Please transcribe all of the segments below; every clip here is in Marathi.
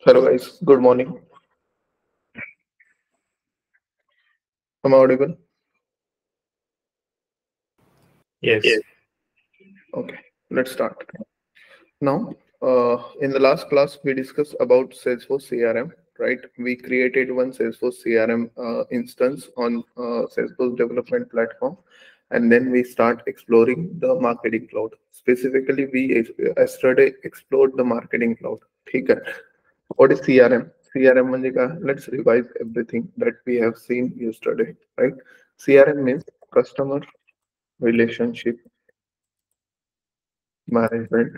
Hello guys, good morning. Am I audible? Yes. Yes. Okay, let's start. Now, in the last class, we discussed about Salesforce CRM, right? We created one Salesforce CRM instance on Salesforce development platform, and then we start exploring the marketing cloud. Specifically, we yesterday explored the marketing cloud. Okay. What is CRM? CRM म्हणजे काय? Let's revise everything that we have seen yesterday, right? CRM means customer relationship management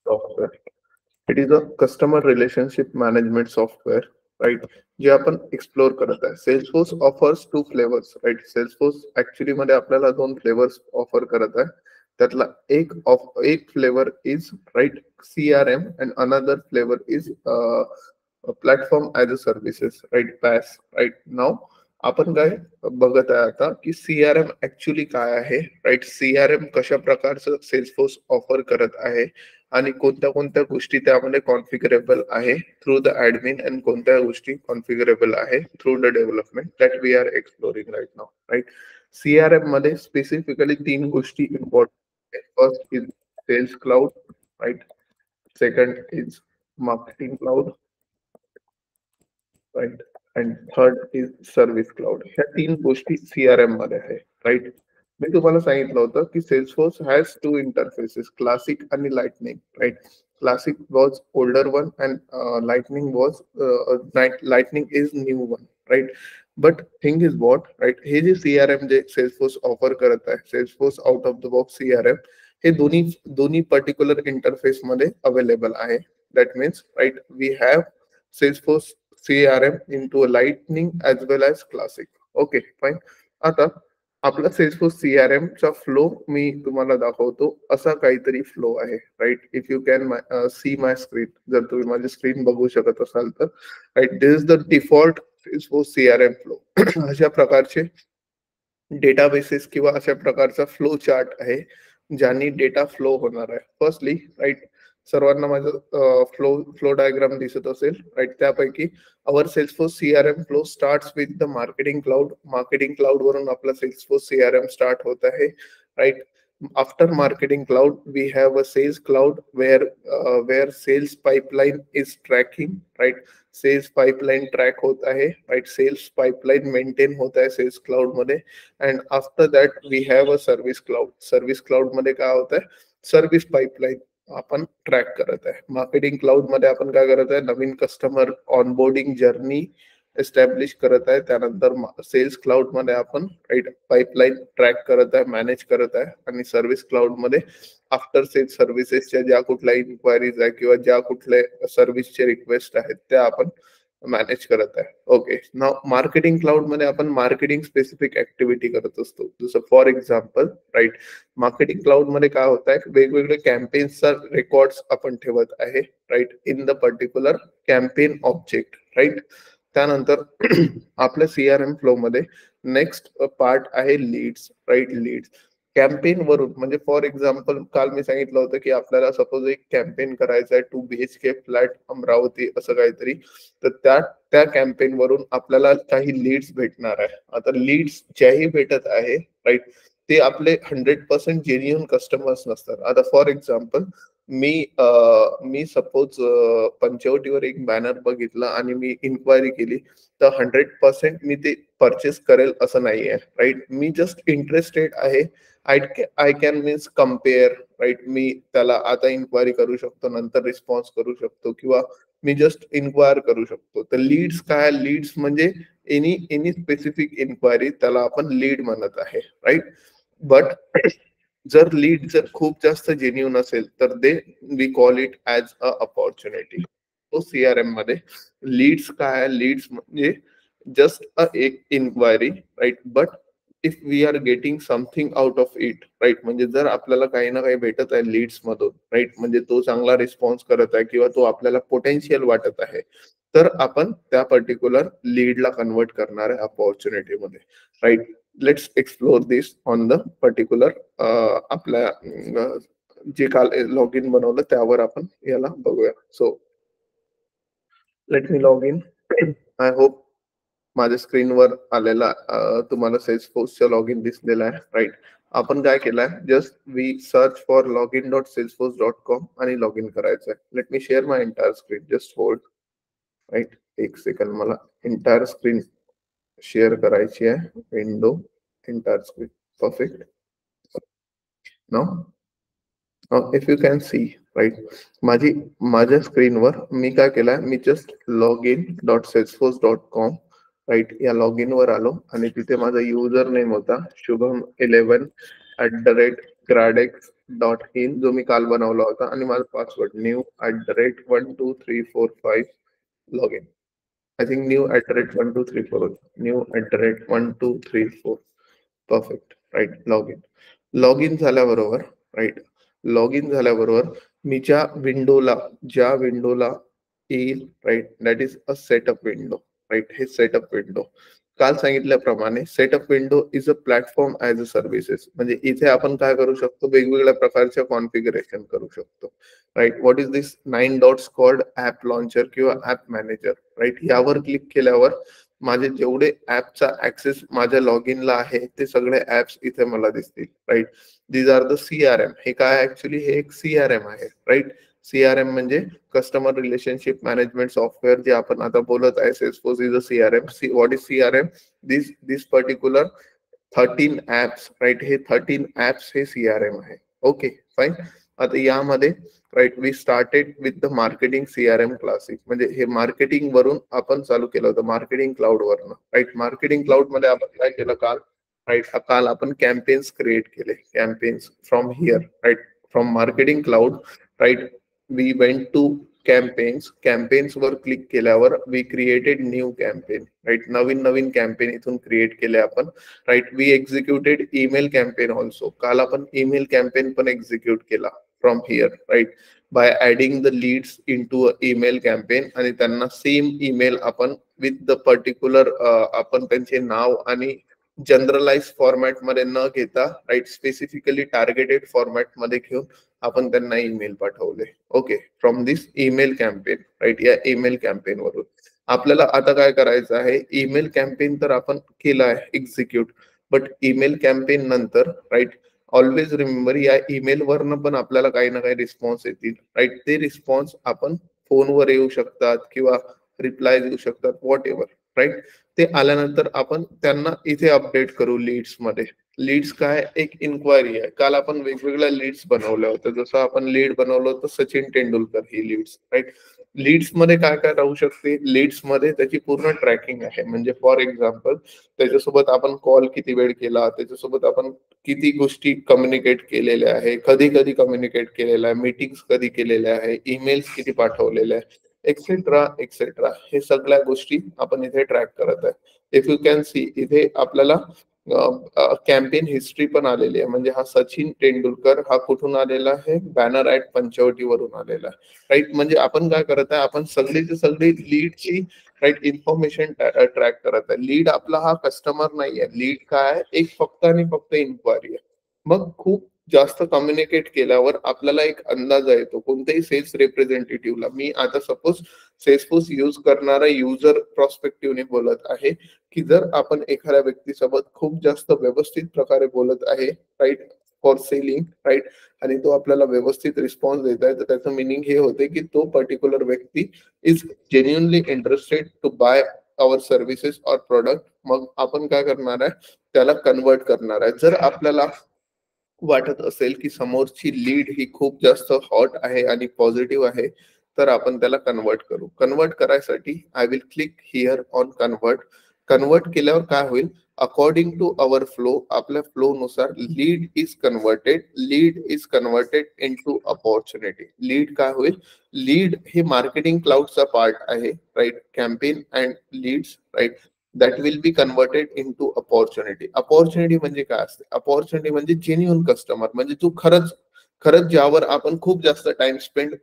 software. It is a customer relationship management software, right? जे आपण एक्सप्लोर करत आहे. Salesforce offers two flavours, right? Salesforce actually मध्ये आपल्याला दोन फ्लेवर्स ऑफर करत आहे. त्यातला एक flavour is right CRM and another flavour is platform as a services, right? PaaS, right? Now आपण काय बघत आहे आता की CRM ऍक्च्युली काय आहे, राईट? CRM कशा प्रकारचं सेल्सफोर्स ऑफर करत आहे आणि कोणत्या कोणत्या गोष्टी त्यामध्ये कॉन्फिगरेबल आहे थ्रू द ऍडमिन अँड कोणत्या गोष्टी कॉन्फिगरेबल आहे through the development that we are exploring right नाव, राईट? CRM मध्ये स्पेसिफिकली तीन गोष्टी important. First is sales cloud, right? Second is marketing cloud, right? And third is service cloud. ह्या तीन गोष्टी CRM मध्ये आहे, राईट? मी तुम्हाला सांगितलं होतं की Salesforce has two interfaces, classic आणि lightning, right? Classic was older one and lightning was lightning is new one, right? But thing is what, right? हे जे CRM जे सेल्सफोर्स ऑफर करत आहे, Salesforce out of the box CRM, हे दोन्ही दोन्ही पर्टिक्युलर इंटरफेस मध्ये अवेलेबल आहे. That means, right, we have Salesforce CRM into a Lightning as well as Classic. Okay, fine. आता आपला Salesforce CRM चा फ्लो मी तुम्हाला दाखवतो. असा काहीतरी फ्लो आहे, right? If you can see my screen, जर तुम्ही माझी स्क्रीन बघू शकत असाल तर, right, this is the default Salesforce CRM flow. अशा प्रकारचे डेटाबेसेस किंवा अशा प्रकारचा फ्लो चार्ट आहे ज्याने डेटा फ्लो होणार आहे. फर्स्टली, राईट, सर्वांना माझं फ्लो फ्लो डायग्राम दिसत असेल, राईट? त्यापैकी our Salesforce CRM flow starts with the marketing cloud. Marketing cloud वरून आपला सेल्सफोर्स CRM स्टार्ट होत आहे, right? After marketing cloud, we have a sales cloud where sales pipeline is tracking, right? Sales pipeline track होता है, right? Sales pipeline maintain होता है sales cloud मध्ये. And after that we have a service cloud. Service cloud मध्ये काय होता है? Service pipeline आपण ट्रॅक करत आहे. मार्केटिंग क्लाउड मध्ये आपण काय करत आहे? नवीन कस्टमर ऑनबोर्डिंग जर्नी एस्टॅब्लिश करत आहे. त्यानंतर सेल्स क्लाउड मध्ये आपण राईट पाईपलाईन ट्रॅक करत आहे, मॅनेज करत आहे. आणि सर्व्हिस क्लाउड मध्ये आफ्टर सेल्स सर्व्हिसेसच्या ज्या कुठल्या इन्क्वायरीज आहे किंवा ज्या कुठल्या सर्व्हिसचे रिक्वेस्ट आहेत त्या आपण मॅनेज करत आहे. ओके, नाव मार्केटिंग क्लाउड मध्ये आपण मार्केटिंग स्पेसिफिक ऍक्टिव्हिटी करत असतो. जसं for example, right, marketing cloud मध्ये काय होत आहे? वेगवेगळे कॅम्पेन्सचा रेकॉर्ड्स आपण ठेवत आहे, right, in the particular campaign object, right? त्यानंतर आपल्या CRM फ्लो मध्ये नेक्स्ट पार्ट आहे लीड्स, राईट? लीड्स कॅम्पेन वरून, म्हणजे फॉर एक्झाम्पल काल मी सांगितलं होतं की आपल्याला सपोज एक कॅम्पेन करायचं आहे 2 BHK फ्लॅट अमरावती असं काहीतरी, तर त्या कॅम्पेन वरून आपल्याला काही लीड्स भेटणार आहे. आता लीड्स ज्याही भेटत आहे, राईट, ते आपले 100% जेन्युइन कस्टमर्स नसतात. आता फॉर एक्झाम्पल मी सपोज पंचवटीवर एक बॅनर बघितला आणि मी इन्क्वायरी केली, तर 100% मी ते परचेस करेल असं नाहीये, राईट? मी जस्ट इंटरेस्टेड आहे. I can means compare, right? मी त्याला आता इन्क्वायरी करू शकतो, नंतर रिस्पॉन्स करू शकतो, किंवा मी जस्ट इन्क्वायर करू शकतो. तर लीड्स काय? लीड्स म्हणजे एनी स्पेसिफिक इन्क्वायरी, त्याला आपण लीड म्हणत आहे, राईट? बट जर लीड जर खूप जास्त जेन्युइन असेल तर they we call it as a opportunity. तो CRM मध्ये लीड्स काय? लीड्स म्हणजे जस्ट अ एक enquiry, right? But if we are getting something out of it, right, म्हणजे जर आपल्याला काही ना काही भेटत आहे लीड्स मधून, राईट, म्हणजे तो चांगला रिस्पॉन्स करत आहे किंवा तो आपल्याला पोटेन्शियल वाटत आहे, तर आपण त्या पर्टिक्युलर लीडला कन्वर्ट करणार आहे अपॉर्च्युनिटी मध्ये, right? Let's explore this on the particular आपल्या जे काल लॉग इन बनवलं त्यावर आपण याला बघूया. So let me log in. I hope माझ्या स्क्रीनवर आलेला तुम्हाला सेल्सफोर्सचा लॉग इन दिसलेला आहे, राईट. आपण काय केलंय, just we search for login.salesforce.com आणि लॉग इन करायचंय. Let me share my entire screen, just hold, right. एक सेकंड, मला एंटायर स्क्रीन शेअर करायची आहे. Window entire screen, perfect. Now if you can see, right, माझ्या स्क्रीनवर मी काय केलंय, मी जस्ट login.salesforce.com, राईट, या लॉग इन वर आलो आणि तिथे माझा युजर नेम होता shubham11@gradex.in, जो मी काल बनवला होता, आणि माझा password new@1234 log in. I think new@1234 होता, new@1234. Perfect, right. Log in झाल्याबरोबर, राईट, लॉग इन झाल्याबरोबर मी ज्या विंडोला येईल, right, that is a setup window, right. हे सेटअप विंडो, काल सांगितल्याप्रमाणे setup window is a platform as a services. म्हणजे इथे आपण काय करू शकतो, वेगवेगळ्या प्रकारच्या कॉन्फिगरेशन करू शकतो, right. What is this 9 dots called app launcher किंवा ऍप मॅनेजर, राईट. यावर क्लिक केल्यावर माझे जेवढे ऍपचा ऍक्सेस माझ्या लॉग इनला आहे ते सगळे ऍप्स इथे मला दिसतील, right. These are the CRM. हे काय, ऍक्च्युली हे एक CRM आहे, राईट. CRM म्हणजे कस्टमर रिलेशनशिप मॅनेजमेंट सॉफ्टवेअर, जे आपण आता बोलत आहे. Salesforce is a CRM. What is CRM? This particular 13 apps, right. हे 13 ऍप्स हे CRM आहे. Okay, fine. आता यामध्ये, right, we started with the marketing CRM classic. म्हणजे हे मार्केटिंग वरून आपण चालू केलं होतं, मार्केटिंग क्लाउड वरनं, राईट. मार्केटिंग क्लाउड मध्ये आपण काय केलं काल, राईट, काल आपण कॅम्पेन्स क्रिएट केले, campaigns from here, right, from marketing cloud, right. We went to campaigns वर क्लिक केल्यावर we created new campaign, right. नवीन कॅम्पेन इथून क्रिएट केले आपण, right. We executed email campaign also. काल आपण ईमेल कॅम्पेन पण एक्झिक्यूट केला from here, right, by adding the leads in to a email campaign, आणि त्यांना सेम ईमेल आपण विथ द पर्टिक्युलर आपण त्यांचे नाव आणि जनरलाइज फॉर्मॅट मध्ये न घेता, राईट, स्पेसिफिकली टार्गेटेड फॉर्मॅट मध्ये घेऊन आपण त्यांना ईमेल पाठवले. Okay, from this email campaign, right. या ईमेल कॅम्पेन वरून आपल्याला आता काय करायचं आहे, ईमेल कॅम्पेन तर आपण केलं आहे एक्झिक्यूट, बट ईमेल कॅम्पेन नंतर, राईट, ऑलवेज रिमेंबर, या ईमेल वरनं पण आपल्याला काही ना काही रिस्पॉन्स येतील, राईट. ते रिस्पॉन्स आपण फोनवर येऊ शकतात किंवा रिप्लाय देऊ शकतात, व्हॉट एव्हर, राईट. ते आल्यानंतर आपण त्यांना इथे अपडेट करू लीड्स मध्ये. लीड्स काय, एक इन्क्वायरी आहे. काल आपण वेगवेगळ्या लीड्स बनवल्या होत्या. जसं आपण लीड बनवलं होतं सचिन तेंडुलकर, ही लीड्स, राईट. लीड्स मध्ये काय काय राहू शकते, लीड्स मध्ये त्याची पूर्ण ट्रॅकिंग आहे. म्हणजे फॉर एक्झाम्पल, त्याच्यासोबत आपण कॉल किती वेळ केला, त्याच्यासोबत आपण किती गोष्टी कम्युनिकेट केलेल्या आहे, कधी कधी कम्युनिकेट केलेल्या आहे, मीटिंग्स कधी केलेल्या आहे, ईमेल्स किती पाठवलेल्या आहे, एक्सेट्रा एक्सेट्रा. हे सगळ्या गोष्टी आपण इथे ट्रॅक करत आहे. इफ यू कॅन सी, इथे आपल्याला कॅम्पेन हिस्ट्री पण आलेली आहे. म्हणजे हा सचिन तेंडुलकर हा कुठून आलेला आहे, बॅनर ऍट पंचवटी वरून आलेला आहे, राईट. म्हणजे आपण काय करत आहे, आपण सगळीची सगळी लीडची, राईट, इन्फॉर्मेशन ट्रॅक करत आहे. लीड आपला हा कस्टमर नाहीये. लीड काय आहे, एक फक्त आणि फक्त इन्क्वायरी आहे. मग खूप जास्त कम्युनिकेट केल्यावर आपल्याला एक अंदाज येतो कोणत्याही सेल्स रिप्रेझेंटेटिव्हला. मी आता सपोज सेल्सफोर्स यूज करणारा युजर प्रॉस्पेक्टिव्हने बोलत आहे, की जर आपण एखाद्या व्यक्तीसोबत खूप जास्त व्यवस्थित प्रकारे बोलत आहे, राईट, फॉर सेलिंग, राईट, आणि तो आपल्याला व्यवस्थित रिस्पॉन्स देत आहे, तर त्याचं मिनिंग हे होते की तो पर्टिक्युलर व्यक्ती is genuinely interested to buy our services और प्रोडक्ट. मग आपण काय करणार आहे, त्याला कन्वर्ट करणार आहे. जर आपल्याला वाटत असेल की समोरची लीड ही खूप जास्त हॉट आहे आणि पॉझिटिव्ह आहे, तर आपण त्याला कन्वर्ट करू. कन्वर्ट करायसाठी I will click here on convert. Convert केल्यावर काय होईल, अकॉर्डिंग टू अवर फ्लो, आपल्या फ्लो नुसार lead is converted in to opportunity. Lead काय होईल, लीड हे मार्केटिंग क्लाउडचा पार्ट आहे, राईट. Campaign and leads, right, that will be converted in to opportunity. Opportunity म्हणजे काय असते, अपॉर्च्युनिटी म्हणजे जेन्युअन कस्टमर, म्हणजे तू खरंच ज्यावर आपण खूप जास्त टाइम स्पेंड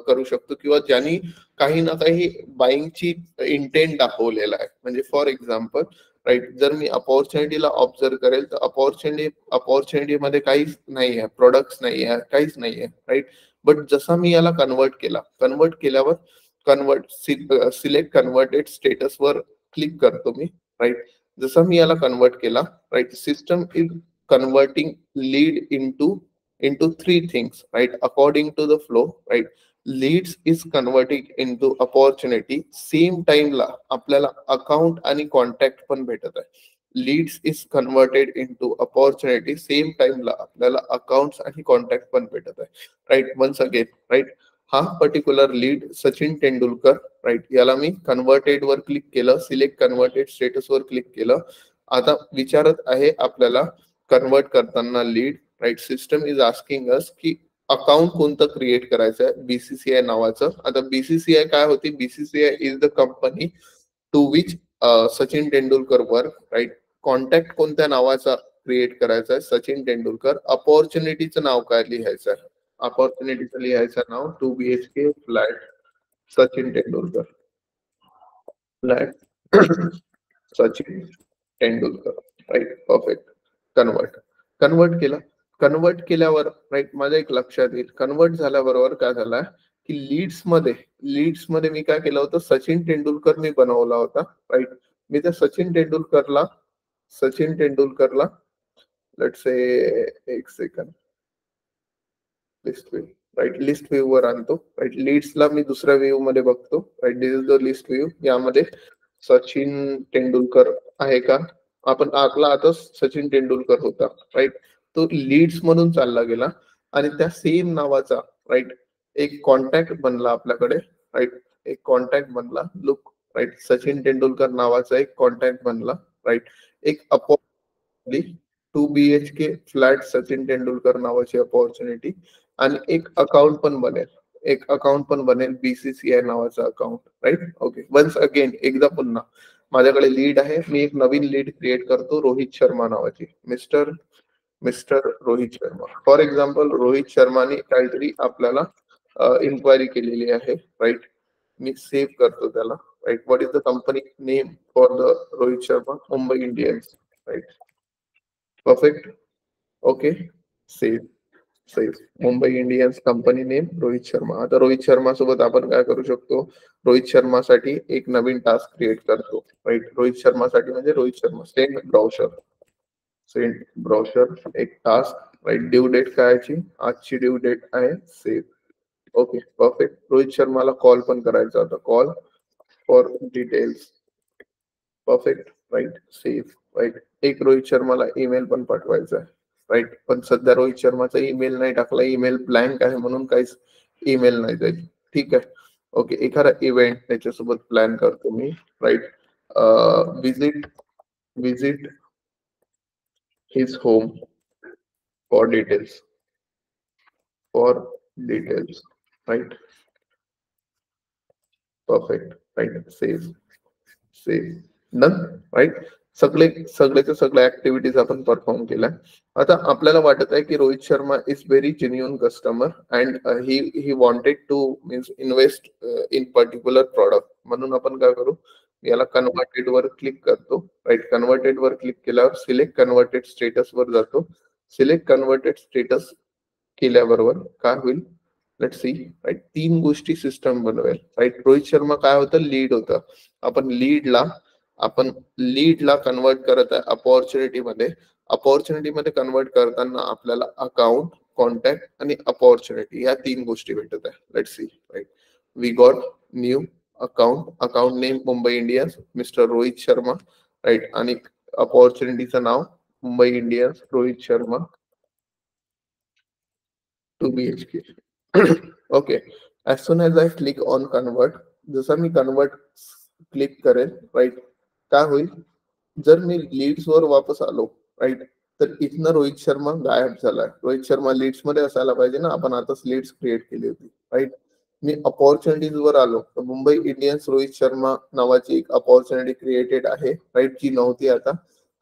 करू शकतो, किंवा ज्यांनी काही ना काही बाईंगची इंटेंट दाखवलेला आहे. म्हणजे फॉर एक्झाम्पल, राईट. जर मी अपॉर्च्युनिटीला ऑब्झर्व करेल तर अपॉर्च्युनिटी मध्ये काहीच नाही आहे, प्रोडक्ट्स नाही आहे, काहीच नाही आहे, राईट. बट जसा मी याला कन्वर्ट केल्यावर सिलेक्ट कन्वर्टेड स्टेटस वर क्लिक करतो मी, राईट. जसं मी याला कन्वर्ट केला, right, system is converting lead into three things, right, according to the flow, right. Leads is converting into opportunity. Same टाइमला आपल्याला अकाउंट आणि कॉन्टॅक्ट पण भेटत आहे. Leads is converted into opportunity, same टाइमला आपल्याला अकाउंट्स आणि कॉन्टॅक्ट पण भेटत आहे, राईट. वन्स अगेन, राईट, हा particular lead Sachin Tendulkar, right, याला मी कन्वर्टेड वर क्लिक केलं, सिलेक्ट कन्वर्टेड स्टेटस वर क्लिक केलं. आता विचारत आहे आपल्याला कन्वर्ट करताना lead, right. System is asking us की अकाउंट कोणतं क्रिएट करायचं आहे, बीसीसीआय नावाचं. आता बीसीसीआय काय होती? BCCI is the company to which Sachin Tendulkar work, right. Contact कोणत्या नावाचा क्रिएट करायचा आहे? सचिन तेंडुलकर. अपॉर्च्युनिटीचं नाव काय लिहायचं आहे? अपॉर्च्युनिटीचं लिहायचं नाव 2 BHK flat Sachin Tendulkar, flat Sachin Tendulkar, right. Perfect. Convert केलं. कन्वर्ट केल्यावर, राईट, माझ्या एक लक्षात येईल, कन्वर्ट झाल्याबरोबर काय झालं की लीड्समध्ये मी काय केलं होतं, सचिन तेंडुलकर मी बनवला होता, राईट. मी त्या सचिन तेंडुलकरला लेट्स से, एक second, list view, right, list view वर आणतो, राईट. लीड्सला मी दुसऱ्या व्ह्यू मध्ये बघतो, right. This is the list view. यामध्ये सचिन तेंडुलकर आहे का? आपण आखला आता सचिन तेंडुलकर होता, राईट. तो लीड्स म्हणून चालला गेला आणि त्या सेम नावाचा, राईट, एक कॉन्टॅक्ट बनला आपल्याकडे, राईट. एक कॉन्टॅक्ट बनला, लुक, राईट. सचिन तेंडुलकर नावाचा एक कॉन्टॅक्ट बनला, राईट. एक opportunity 2 BHK flat Sachin Tendulkar नावाची अपॉर्च्युनिटी, आणि एक अकाउंट पण बनेल बीसीसीआय नावाचं account, right. Okay. Once again, एकदा पुन्हा माझ्याकडे लीड आहे, मी एक नवीन लीड क्रिएट करतो, रोहित शर्मा नावाची. Mister Rohit Sharma, for example. Rohit शर्माने काहीतरी आपल्याला इन्क्वायरी केलेली आहे, राईट. मी सेव्ह करतो त्याला, right. What is the company name for the Rohit Sharma? Mumbai Indians, right. Perfect. Okay. Save Mumbai Indians, company name Rohit Sharma. आता रोहित शर्मा सोबत आपण काय करू शकतो? रोहित शर्मासाठी एक नवीन टास्क क्रिएट करतो, राईट. रोहित शर्मासाठी म्हणजे रोहित शर्मा, सेंड ब्राउशर एक टास्क, राईट. ड्यू डेट काय? आजची ड्यू डेट आहे. सेव्ह. ओके. परफेक्ट. रोहित शर्माला कॉल पण करायचा होता, call for details. Perfect, right. Save, right. एक रोहित शर्माला ईमेल पण पाठवायचा आहे, राईट. पण सध्या रोहित शर्माचा ईमेल नाही टाकला, ईमेल ब्लँक आहे, म्हणून काहीच ईमेल नाही जाईल, ठीक आहे. ओके. एखादा इव्हेंट त्याच्यासोबत प्लॅन करतो मी, right. Visit his home for details, right. Perfect, right. Save done, right. सगळे ऍक्टिव्हिटीज आपण परफॉर्म केल्या. आता आपल्याला वाटत आहे की Rohit Sharma is very genuine customer and he wanted to means invest in particular product. म्हणून आपण काय करू, याला कन्वर्टेड वर क्लिक करतो, राईट. कन्वर्टेड वर क्लिक केल्यावर सिलेक्ट कन्वर्टेड स्टेटस वर जातो. सिलेक्ट कन्वर्टेड स्टेटस केल्याबरोबर काय होईल, लेट सी, राईट. 3 गोष्टी सिस्टम बनवेल, राईट. रोहित शर्मा काय होतं? लीड होतं. आपण लीडला कन्वर्ट करत आहे अपॉर्च्युनिटी मध्ये कन्वर्ट करताना आपल्याला अकाउंट, कॉन्टॅक्ट आणि अपॉर्च्युनिटी या 3 गोष्टी भेटत आहे. Let see, right. We got new account name Mumbai Indians, mister Rohit Sharma, right. आणि अपॉर्च्युनिटीचं नाव Mumbai Indians, Rohit Sharma, 2 BHK. Okay. As soon as I click on convert, जसं मी कन्वर्ट क्लिक करेल, राईट, काय होईल? जर मी लीड्स वर वापस आलो, राईट, तर इथनं रोहित शर्मा गायब झालाय. रोहित शर्मा लीड्स मध्ये असायला पाहिजे ना, आपण आताच लीड्स क्रिएट केली होती, राईट. मी अपॉर्च्युनिटीज वर आलो तर मुंबई इंडियन्स रोहित शर्मा नावाची एक अपॉर्च्युनिटी क्रिएटेड आहे, राईट, जी नव्हती आता.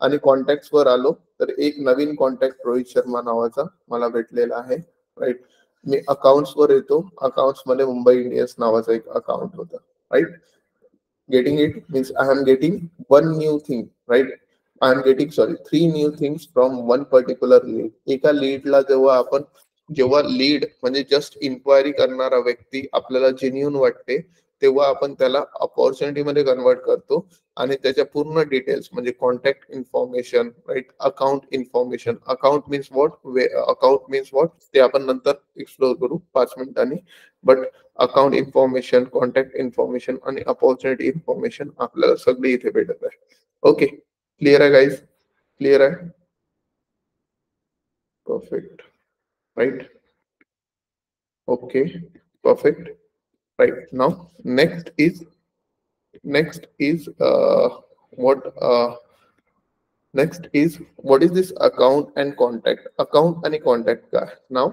आणि कॉन्टॅक्ट वर आलो तर एक नवीन कॉन्टॅक्ट रोहित शर्मा नावाचा मला भेटलेला आहे, राईट. मी अकाउंट्स वर येतो, अकाउंट्स मध्ये मुंबई इंडियन्स नावाचा एक अकाउंट होता, right. Getting it means I am getting one new thing, right? I am getting, sorry, three new things from one particular lead. एका लीडला जेव्हा लीड म्हणजे जस्ट इन्क्वायरी करणारा व्यक्ती आपल्याला जेन्युइन वाटते, तेव्हा आपण त्याला अपॉर्च्युनिटी मध्ये कन्वर्ट करतो आणि त्याच्या पूर्ण डिटेल्स म्हणजे contact information, right, account information. Account means what ते आपण नंतर एक्सप्लोर करू 5 मिनिटांनी. But account information, contact information आणि अपॉर्च्युनिटी इन्फॉर्मेशन आपल्याला सगळी इथे भेटत आहे. ओके, क्लिअर आहे गाईज? क्लिअर आहे? Perfect, right. Okay, perfect, right. Now next is what next is what is this account and contact? Account आणि contact का? Now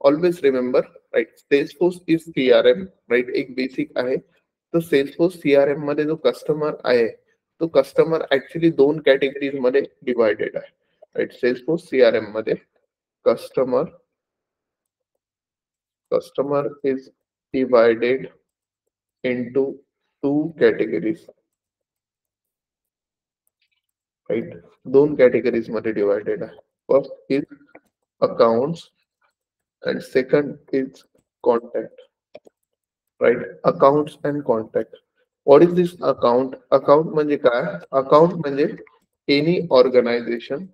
always remember, right, Salesforce is CRM, right, एक बेसिक आहे. तो Salesforce CRM मध्ये जो कस्टमर आहे, तो कस्टमर ऍक्च्युली दोन कॅटेगरीज मध्ये डिवायडेड आहे, राईट. Salesforce CRM मध्ये customer is divided into two categories, right? दोन कॅटेगरीज मध्ये डिवायडेड आहे. First is accounts and second is contact, right? Accounts and contact. What is this account? Account म्हणजे काय? Account म्हणजे any organization,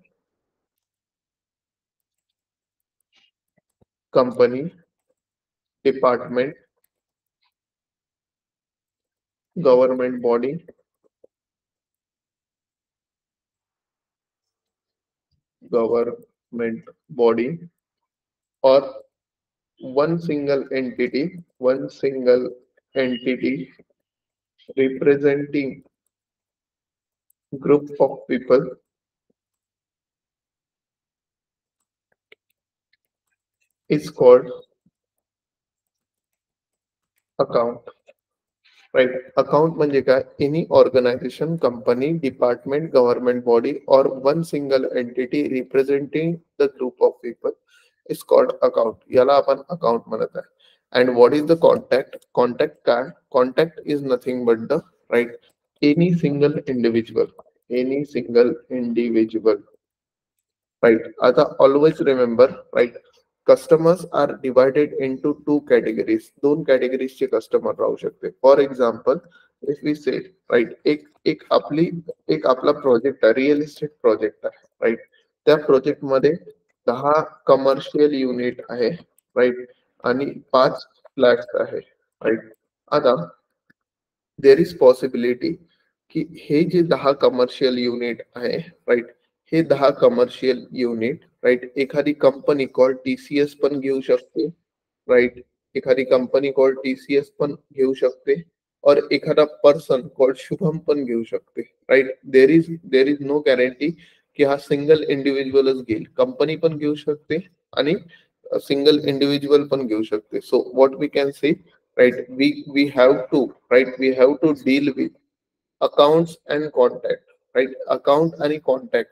company, department, government body, or one single entity representing group of people is called account, right? Account म्हणजे काय? Any organization, company, department, government body or one single entity representing the group of people is called account. याला आपण account म्हणत आहे. And what is the contact? Contact काय? Contact is nothing but the, right, any single individual, right? आता always remember, right, customers are divided into two categories. दोन categories चे customer राहू शकते. For example, if we say, right, एक आपला प्रोजेक्ट आहे, रिअल इस्टेट प्रोजेक्ट आहे, राईट. त्या प्रोजेक्ट मध्ये 10 कमर्शियल युनिट आहे, राईट, आणि 5 फ्लॅट्स आहे, राईट. आता देर इज पॉसिबिलिटी की हे जे 10 कमर्शियल युनिट आहे, राईट, हे 10 कमर्शियल युनिट, राईट, एखादी कंपनी कॉल TCS पण घेऊ शकते, राईट. एखादी कंपनी कॉल TCS पण घेऊ शकते, और एखादा पर्सन कॉल शुभम पण घेऊ शकते, right. There is no guarantee की हा सिंगल इंडिव्हिज्युअलच घेईल. कंपनी पण घेऊ शकते आणि सिंगल इंडिव्हिज्युअल पण घेऊ शकते. So what we can say, right, we have to, right, we have to deal with accounts and contact, right? Account आणि contact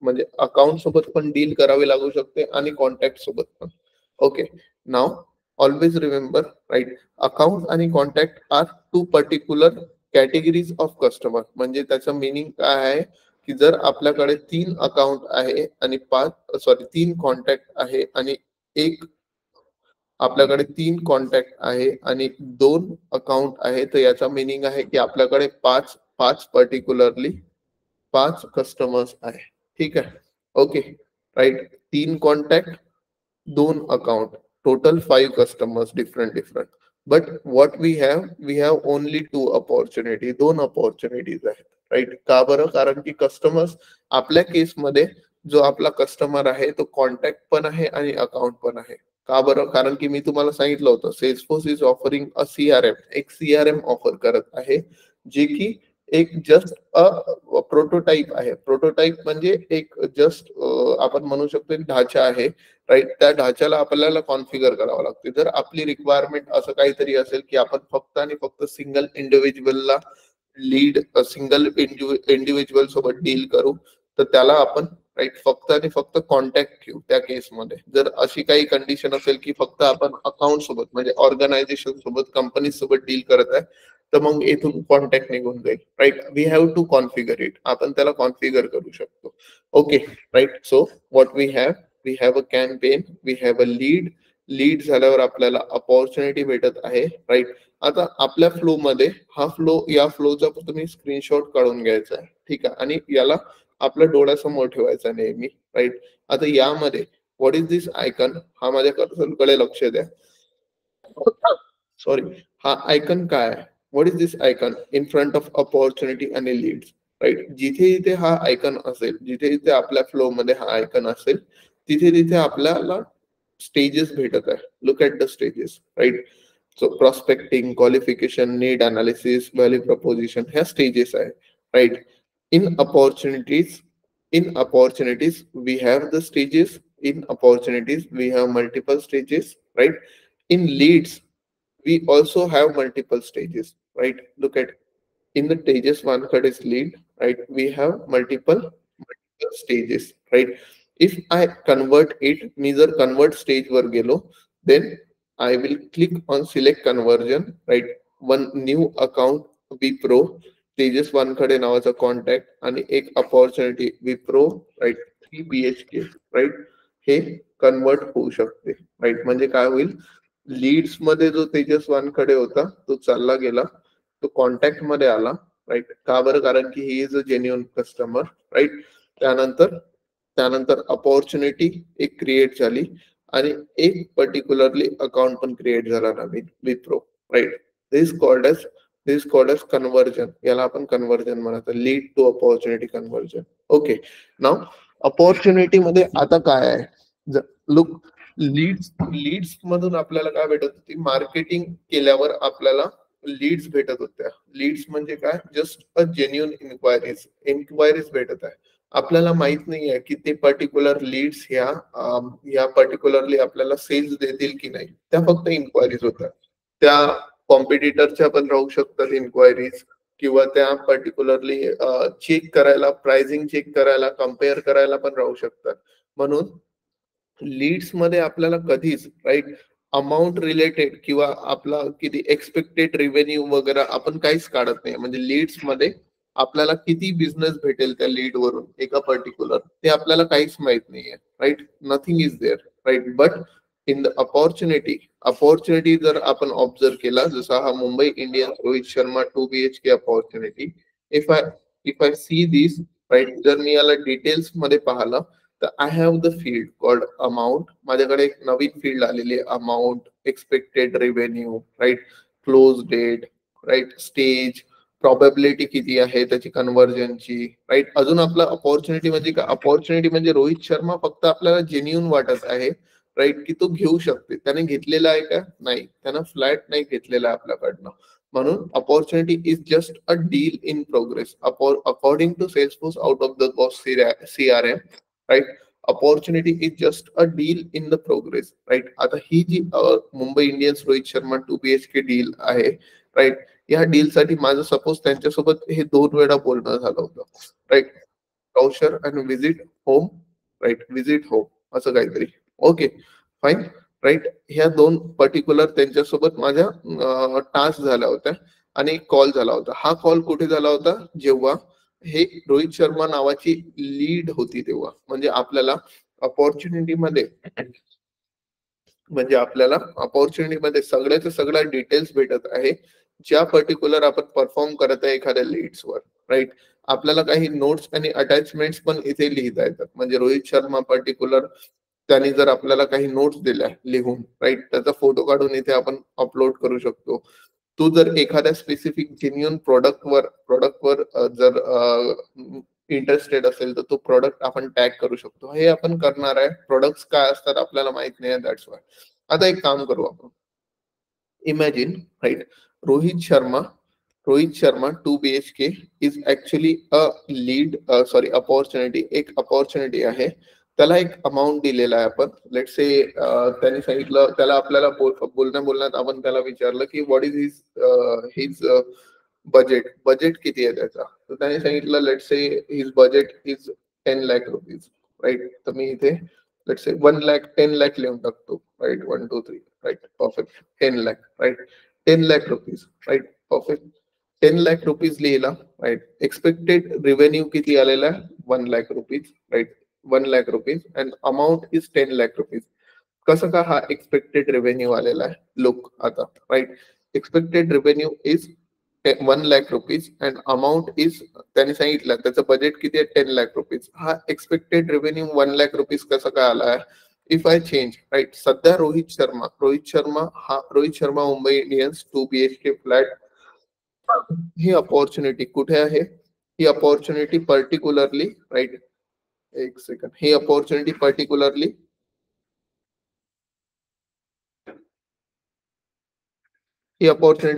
म्हणजे अकाउंट सोबत पण डील करावे लागू शकते आणि कॉन्टॅक्ट सोबत पण. Okay, now always remember, right, account आणि contact are two particular categories of customer. म्हणजे त्याचं मिनिंग काय आहे की जर आपल्याकडे 3 अकाउंट आहे आणि 3 कॉन्टॅक्ट आहे आणि आपल्याकडे 3 कॉन्टॅक्ट आहे आणि 2 अकाउंट आहे, तर याचा मिनिंग आहे की आपल्याकडे 5 पर्टिक्युलरली 5 कस्टमर्स आहे. ठीक आहे, okay, right. 3 contact, 2 account, total 5 customers, different. But what we have only 2 opportunity, 2 opportunities आहेत, राईट. का बरं? कारण की कस्टमर्स आपल्या केसमध्ये जो आपला कस्टमर आहे तो कॉन्टॅक्ट पण आहे आणि अकाउंट पण आहे. का बरं? कारण की मी तुम्हाला सांगितलं होतं Salesforce is offering a CRM, एक CRM ऑफर करत आहे, जे की एक जस्ट प्रोटोटाइप आहे. प्रोटोटाइप म्हणजे एक जस्ट आपण म्हणू शकतो एक ढाचा आहे, राईट. त्या ढाच्याला आपल्याला कॉन्फिगर करावं लागते. जर आपली रिक्वायरमेंट असं काहीतरी असेल की आपण फक्त आणि फक्त सिंगल इंडिव्हिज्युअल सोबत डील करू, तर त्याला आपण, राईट, फक्त आणि फक्त कॉन्टॅक्ट ठेवू त्या केसमध्ये. जर अशी काही कंडिशन असेल की फक्त आपण अकाउंट सोबत म्हणजे ऑर्गनायझेशन सोबत, कंपनी सोबत डील करत आहे, तर मग इथून कॉन्टॅक्ट निघून जाईल, right. We have to configure it, आपण त्याला कॉन्फिगर करू शकतो. Okay, right. So what we have a campaign, we have a lead झाल्यावर आपल्याला अपॉर्च्युनिटी भेटत आहे, राईट. आता आपल्या फ्लो मध्ये या फ्लोचा तुम्ही स्क्रीनशॉट काढून घ्यायचा आहे, ठीक आहे, आणि याला आपल्या डोळ्यासमोर ठेवायचा नेहमी, राईट. आता यामध्ये व्हॉट इज दिस आयकन, हा माझ्या कर्सरकडे लक्ष द्या. सॉरी, हा आयकन काय आहे? What is this icon in front of opportunity आणि लीड्स, राईट. जिथे जिथे हा आयकन असेल, जिथे जिथे आपल्या फ्लो मध्ये हा आयकन असेल, तिथे तिथे आपल्याला स्टेजेस भेटत आहे. Look at the stages, right. So prospecting, qualification, need analysis, value proposition, ह्या स्टेजेस आहे, right. In opportunities, we have the stages. In opportunities we have multiple stages, right. In leads we also have multiple stages, right. Look at in the stages, one third is lead, right. We have multiple stages, right. If I convert it, मी जर convert stage वर गेलो, then I will click on select conversion, right. One new account Wipro, Tejas Wankhede नावाचा कॉन्टॅक्ट आणि एक opportunity Wipro, right. 3 BHK, right. हे कन्वर्ट होऊ शकते, राईट. म्हणजे काय होईल, लीड्स मध्ये जो तेजस वानखडे होता तो चालला गेला, तो कॉन्टॅक्ट मध्ये आला, राईट. का बरं? कारण की he is a genuine customer, right. त्यानंतर त्यानंतर अपॉर्च्युनिटी एक क्रिएट झाली आणि एक पर्टिक्युलरली अकाउंट पण क्रिएट झाला नवीन Wipro, right. This called as conversion. याला आपण कन्वर्जन म्हणतो, lead to opportunity conversion. Okay, now opportunity मध्ये आता काय आहे, लुक, लीड्स मधून आपल्याला काय भेटत होती, मार्केटिंग केल्यावर आपल्याला लीड्स भेटत होत्या. लीड्स म्हणजे काय, जस्ट अ जेन्युइन इन्क्वायरीज भेटत आहे. आपल्याला माहित नाही आहे की ते पर्टिक्युलर लीड्स ह्या पर्टिक्युलरली आपल्याला सेल्स देतील की नाही, त्या फक्त इन्क्वायरीज होत्या. त्या कॉम्पिटिटरच्या पण राहू शकतात इन्क्वायरीज, किंवा त्या पर्टिक्युलरली चेक करायला, प्राइसिंग चेक करायला, कम्पेअर करायला पण राहू शकतात. म्हणून लीड्स मध्ये आपल्याला कधीच, राईट, अमाऊंट रिलेटेड किंवा आपला किती एक्सपेक्टेड रेव्हेन्यू वगैरे आपण काहीच काढत नाही. म्हणजे लीड्स मध्ये आपल्याला किती बिझनेस भेटेल त्या लीड वरून एका पर्टिक्युलर, ते आपल्याला काहीच माहित नाहीये, right. Nothing is there, right. But in the opportunity जर आपण ऑब्झर्व केला, जसा हा Mumbai Indians Rohit Sharma 2 BHK opportunity, if I see this, right, जर मी याला डिटेल्स मध्ये पाहिलं, तर I have the field called amount. माझ्याकडे एक नवीन फील्ड आलेली आहे, amount, expected revenue, right, close date, right, stage, probability किती आहे त्याची कन्व्हर्जनची, राईट. अजून आपला अपॉर्च्युनिटी म्हणजे काय, अपॉर्च्युनिटी म्हणजे रोहित शर्मा फक्त आपल्याला जेन्युइन वाटत आहे, राईट, की तो घेऊ शकते. त्याने घेतलेला आहे का? नाही, त्यानं फ्लॅट नाही घेतलेला आपल्याकडनं. म्हणून opportunity is just a deal in progress according to Salesforce out of the box CRM, right. Opportunity is just a deal in the progress, right. आता ही जी Mumbai Indians Rohit Sharma 2 BHK deal आहे, राईट, या डील साठी माझं सपोज त्यांच्यासोबत हे 2 वेळा बोलणं झालं होतं, राईट. ब्राउचर आणि visit home, right, visit home, असं काहीतरी. Okay, fine, right. ह्या 2 पर्टिक्युलर त्यांच्यासोबत माझ्या टास्क झाल्या होत्या आणि एक कॉल झाला होता. हा कॉल कुठे झाला होता, जेव्हा हे रोहित शर्मा नावाची लीड होती तेव्हा. म्हणजे आपल्याला अपॉर्च्युनिटी मध्ये सगळ्याच्या सगळ्या डिटेल्स भेटत आहे, ज्या पर्टिक्युलर आपण परफॉर्म करत आहे एखाद्या लीड्सवर, राईट. आपल्याला काही नोट्स आणि अटॅचमेंट्स पण इथे लिहिता येतात. म्हणजे रोहित शर्मा पर्टिक्युलर, त्यांनी जर आपल्याला काही नोट्स दिल्या लिहून, राईट, त्याचा फोटो काढून इथे आपण अपलोड करू शकतो. तू जर एखाद्या स्पेसिफिक जेन्युइन प्रोडक्टवर जर इंटरेस्टेड असेल, तर तो प्रोडक्ट आपण टॅग करू शकतो. हे आपण करणार आहे. प्रोडक्ट्स काय असतात आपल्याला माहित नाही, दॅट्स वाय. आता एक काम करू आपण. Imagine, right, Rohit Sharma 2 BHK is actually a lead, sorry, opportunity, एक अपॉर्च्युनिटी आहे. त्याला एक अमाऊंट दिलेला आहे आपण, लेट से. त्यांनी सांगितलं, त्याला आपल्याला बोलण्यात आपण त्याला विचारलं की व्हॉट इज हिज बजेट किती आहे त्याचा. तर त्याने सांगितलं, let say his budget is 10 lakh rupees, right. तर मी इथे लेट से 1 लाख 10 लाख लिहून टाकतो, right. 1 2 3, right, perfect. 10 lakh, right, 10 lakh rupees, right, perfect. 10 lakh rupees लिहिला, राईट. एक्सपेक्टेड रेव्हेन्यू किती आलेला आहे? 1 lakh rupees, right. 1 lakh rupees and amount is 10 lakh rupees. कसं का हा एक्सपेक्टेड रेव्हेन्यू आलेला आहे? लुक आता, right. Expected revenue is 1 lakh rupees and amount is, त्यांनी सांगितलं त्याचं बजेट किती आहे? 10 lakh रुपीज. हा एक्सपेक्टेड रेव्हेन्यू 1 lakh रुपीज कसा काय आला आहे? If I change, right. सध्या Rohit Sharma Mumbai Indians 2 BHK flat, ही अपॉर्च्युनिटी कुठे आहे? ही अपॉर्च्युनिटी पर्टिक्युलरली, राईट, एक सेकंड, ही अपॉर्च्युनिटी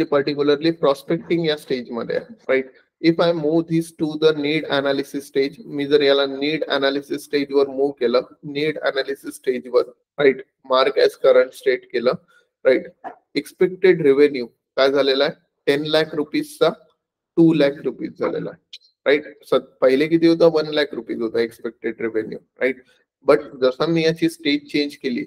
पर्टिक्युलरली प्रॉस्पेक्टिंग या स्टेज मध्ये आहे, right. If I move this to the need analysis stage, मी जर याला नीड अनालिसिस स्टेज वर मूव्ह केलं, नीड अनालिसिस स्टेज वर, right, mark as current state केलं, राईट. एक्सपेक्टेड रेव्हेन्यू काय झालेला आहे? 10 lakh रुपीजचा 2 lakh रुपीज झालेला आहे, राईट. पहिले किती होता? 1 lakh रुपीज होता एक्सपेक्टेड रेव्हेन्यू, राईट. बट जसं मी याची स्टेज चेंज केली,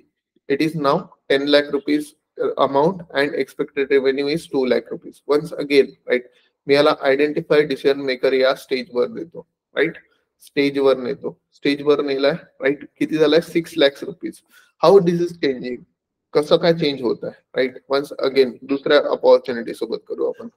it is now 10 lakh rupees amount and expected revenue is 2 lakh rupees. Once again, right, मी याला आयडेंटिफाय डिसिजन मेकर या स्टेज वर देतो, राईट. स्टेज वर नेतो, स्टेज वर नेलाय, राईट. किती झालाय? 6 lakhs rupees. How this is changing? कसं काय चेंज होत आहे, राईट. वन्स अगेन दुसऱ्या अपॉर्च्युनिटी सोबत करू आपण.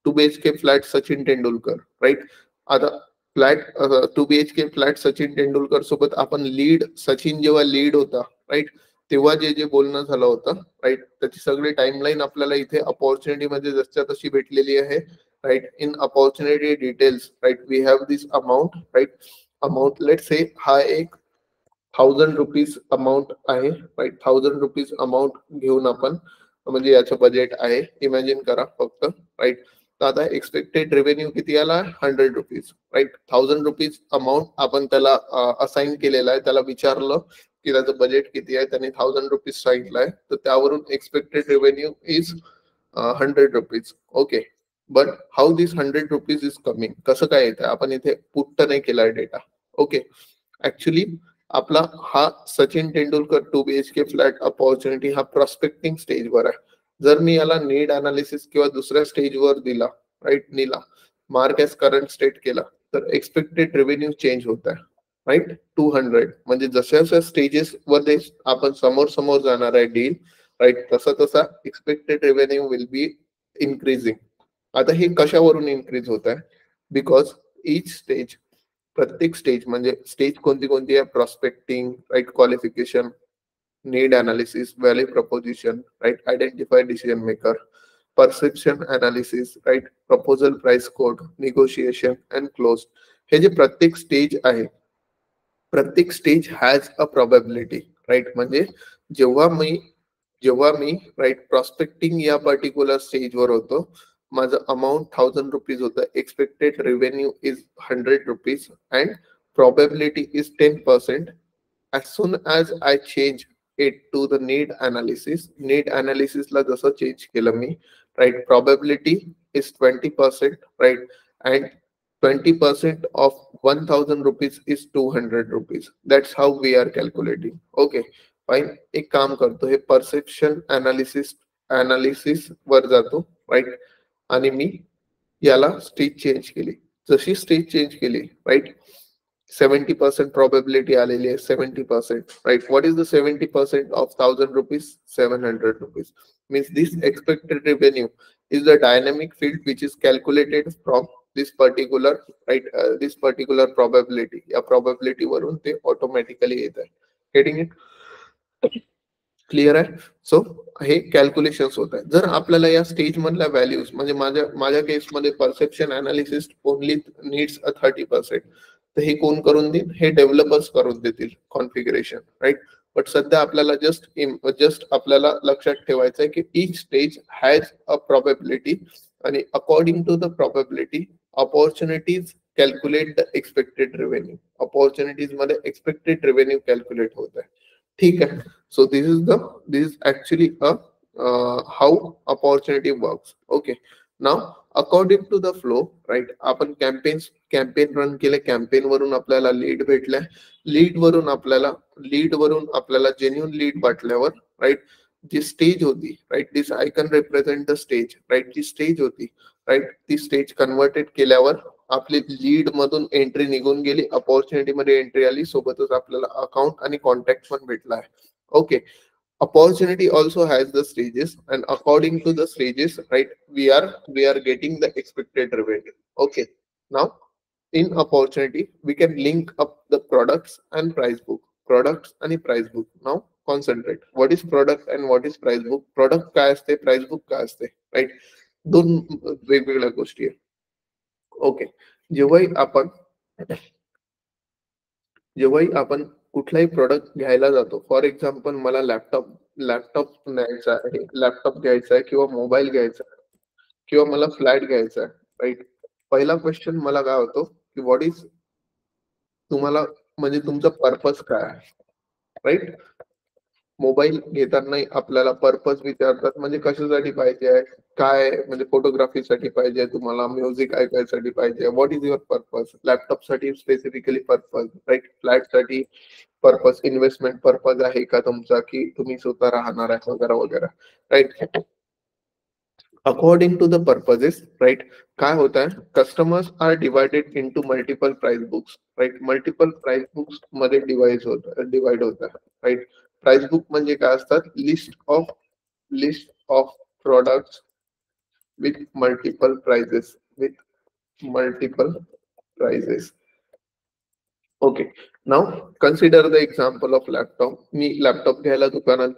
2 BHK flat Sachin Tendulkar, right. आता flat 2 BHK flat Sachin Tendulkar सोबत आपण लीड, सचिन जेव्हा लीड होता, राईट, तेव्हा जे जे बोलणं झालं होतं, राईट, त्याची सगळी टाइमलाईन आपल्याला इथे अपॉर्च्युनिटी मध्ये जसच्या तशी भेटलेली आहे, right. In opportunity details, right, we have this amount, right. Amount let say हा एक 1000 रुपीज अमाऊंट आहे, राईट. 1000 रुपीज अमाऊंट घेऊन आपण, म्हणजे याचं बजेट आहे, इमॅजिन करा फक्त, राईट. तर आता एक्सपेक्टेड रेव्हेन्यू किती आला? 100 रुपीज, राईट. 1000 रुपीज अमाऊंट आपण त्याला असाइन केलेला आहे, त्याला विचारलं की त्याचं बजेट किती आहे, त्याने 1000 रुपीज सांगितलंय, तर त्यावरून expected revenue is 100 rupees, okay. But how this 100 rupees is coming? कसं काय येतं? आपण इथे पुट नाही केलाय डेटा, ओके. ऍक्च्युली आपला हा Sachin Tendulkar 2 BHK flat opportunity हा प्रॉस्पेक्टिंग स्टेजवर आहे. जर मी याला नीड अनालिसिस किंवा दुसऱ्या स्टेजवर दिला, राईट, नीला मार्क एज करंट स्टेट केला, तर एक्सपेक्टेड रेव्हेन्यू चेंज होत आहे, राईट. 200, म्हणजे जशा जशा स्टेजेस मध्ये आपण समोर समोर जाणार आहे डील, राईट, तसा तसा expected revenue will be increasing. आता हे कशावरून इन्क्रीज होत आहे? बिकॉज इच स्टेज, प्रत्येक स्टेज, म्हणजे स्टेज कोणती कोणती आहे? Prospecting, right, qualification, need analysis, value proposition, right, identify decision maker, perception analysis, right, proposal price quote, negotiation and close. हे जे प्रत्येक स्टेज आहे, प्रत्येक stage has a probability, right. म्हणजे जेव्हा मी राईट प्रॉस्पेक्टिंग या पर्टिक्युलर स्टेजवर होतो, माझं अमाऊंट 1000 रुपीज होतं, expected revenue is 100 rupees and probability is 10%. as soon as I change it to the need analysis ला जसं चेंज केलं मी, right, probability is 20%, right, and 20% of 1000 rupees is 200 rupees. That's how we are calculating. Okay, fine. एक काम करतो, हे परसेप्शन अनालिसिस वर जातो, राईट, आणि मी याला स्टेज चेंज केली. जशी स्टेज चेंज केली, राईट, 70% probability आलेली आहे, 70%, right. What is the 70% of 1000 rupees? 700 rupees. Means this expected revenue is the dynamic field which is calculated from this particular, right, this particular probability. या probability वरून ते automatically येत आहे. Getting it? क्लिअर आहे? सो हे कॅल्क्युलेशन्स होत आहे. जर आपल्याला या स्टेज मधल्या व्हॅल्यूज, म्हणजे माझ्या केसमध्ये perception analysis only needs a 30%, तर हे कोण करून देईल? हे डेव्हलपर्स करून देतील कॉन्फिगरेशन, राईट. बट सध्या आपल्याला जस्ट आपल्याला लक्षात ठेवायचं आहे की each stage has a probability, आणि according to the probability opportunities calculate the expected revenue. Opportunities मध्ये एक्सपेक्टेड रेव्हेन्यू कॅल्क्युलेट होत आहे, ठीक आहे. So this is actually a how opportunity works. Okay, now according to the flow, right, आपण कॅम्पेन रन केले, कॅम्पेन वरून आपल्याला लीड भेटलाय, लीड वरून आपल्याला जेन्युइन लीड वाटल्यावर, राईट, जी स्टेज होती, right, this icon represent the stage, right, जी स्टेज होती राईट. ती स्टेज कन्व्हर्टेड केल्यावर आपली लीड मधून एंट्री निघून गेली, अपॉर्च्युनिटी मध्ये एंट्री आली, सोबतच आपल्याला अकाउंट आणि कॉन्टॅक्ट पण भेटला आहे. Okay. Opportunity also has the stages, and according to the stages, right, we are getting the expected revenue. Okay. Now in opportunity we can link up the products and price book. Products आणि price book. Now concentrate, what is product and what is price book. Product काय असते, price book काय असते, right. दोन वेगवेगळ्या गोष्टी आहे. ओके. जेव्हाही आपण कुठलाही प्रोडक्ट घ्यायला जातो, फॉर एक्झाम्पल मला लॅपटॉप घ्यायचा आहे, किंवा मोबाईल घ्यायचा आहे, किंवा मला फ्लॅट घ्यायचा आहे, राईट. पहिला क्वेश्चन मला काय होतो की व्हॉट इज, तुम्हाला म्हणजे तुमचा पर्पज काय आहे, राईट. मोबाईल घेताना आपल्याला पर्पज विचारतात, म्हणजे कशासाठी पाहिजे आहे, काय म्हणजे फोटोग्राफीसाठी पाहिजे, तुम्हाला म्युझिक ऐकायसाठी पाहिजे, what is your purpose. Laptop साठी स्पेसिफिकली पर्पज, राईट. फ्लॅट साठी पर्पज, इन्व्हेस्टमेंट पर्पज आहे का तुमचा, की तुम्ही स्वतः राहणार आहे वगैरे वगैरे, right. According to the purposes, right, काय होत आहे, customers are divided into multiple price books, right. Multiple price books मध्ये डिवाइड होत आहे, राईट. प्राइस बुक म्हणजे काय असतात, list of products with multiple prices. Okay. Now consider the example of laptop. मी लॅपटॉप घ्यायला दुकानात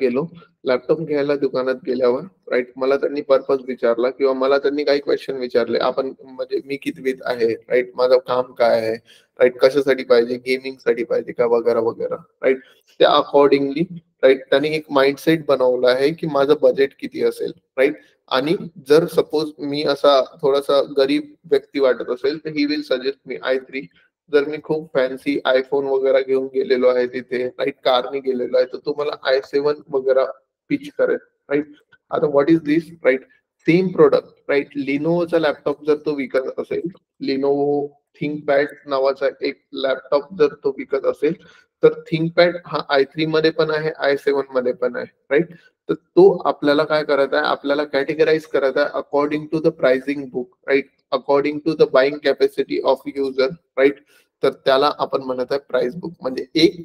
गेल्यावर, राईट, मला त्यांनी पर्पज विचारला, किंवा मला त्यांनी काही क्वेश्चन विचारले, आपण म्हणजे मी कितवीत आहे, राईट, माझं काम काय आहे, राईट, कशासाठी पाहिजे, गेमिंग साठी पाहिजे का वगैरे वगैरे, राईट. त्या अकॉर्डिंगली, राईट, त्यांनी एक माइंडसेट बनवला आहे की माझं बजेट किती असेल, राईट. आणि जर सपोज मी असा थोडासा गरीब व्यक्ती वाटत असेल, तर he will suggest me i3. जर मी खूप फॅन्सी आयफोन वगैरे घेऊन गेलेलो आहे तिथे, राईट, कारने गेलेलो आहे, तर तुम्हाला i7 वगैरे पिच करेल, राईट. आता what is this, right, same product, right. लिनोवोचा लॅपटॉप जर तो विकत असेल, लिनोवो थिंकपॅड नावाचा एक लॅपटॉप जर तो विकत असेल, तर थिंकपॅड हा i3 मध्ये पण आहे, i7 मध्ये पण आहे, राईट. तर तो आपल्याला काय करत आहे, आपल्याला कॅटेगराईज करत आहे according to the pricing book, right, according to the buying capacity of user, right. तर त्याला आपण म्हणत आहे प्राइस बुक. म्हणजे एक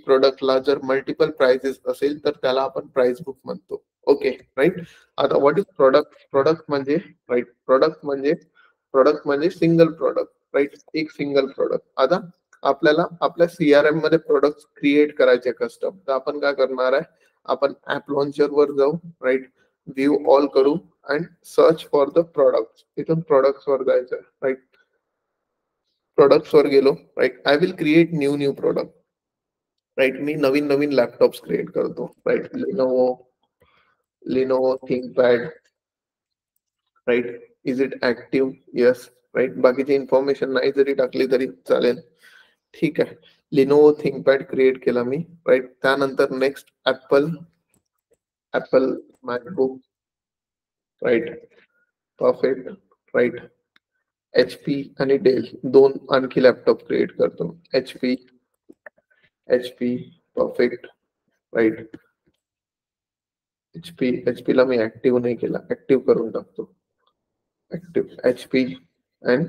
प्रोडक्टला जर मल्टिपल प्राइसेस असेल तर त्याला आपण प्राइस बुक म्हणतो. Okay, right. आता व्हॉट इज प्रोडक्ट. प्रोडक्ट म्हणजे सिंगल प्रोडक्ट, राईट, एक सिंगल प्रोडक्ट. आता आपल्याला आपल्या सीआरएम मध्ये प्रोडक्ट क्रिएट करायचे कस्टम, तर आपण काय करणार आहे, आपण ऍप लॉन्चर वर जाऊ, राईट, व्ह्यू ऑल करू and search for the product. इथून प्रोडक्ट्स वर जायचं, राईट. प्रोडक्ट्स वर गेलो, right. I will create new product, right. मी नवीन लॅपटॉप्स क्रिएट करतो, right. Lenovo ThinkPad, right. Is it active, yes, right. बाकीची इन्फॉर्मेशन नाही जरी टाकली तरी चालेल, ठीक आहे. लिनोवो थिंकपॅड क्रिएट केला मी, राईट. त्यानंतर next Apple MacBook, right, perfect, right. HP आणि डेल दोन आणखी लॅपटॉप क्रिएट करतो. HP, perfect, right. HP ला मी ऍक्टिव्ह नाही केला, ऍक्टिव्ह करून टाकतो. Active HP and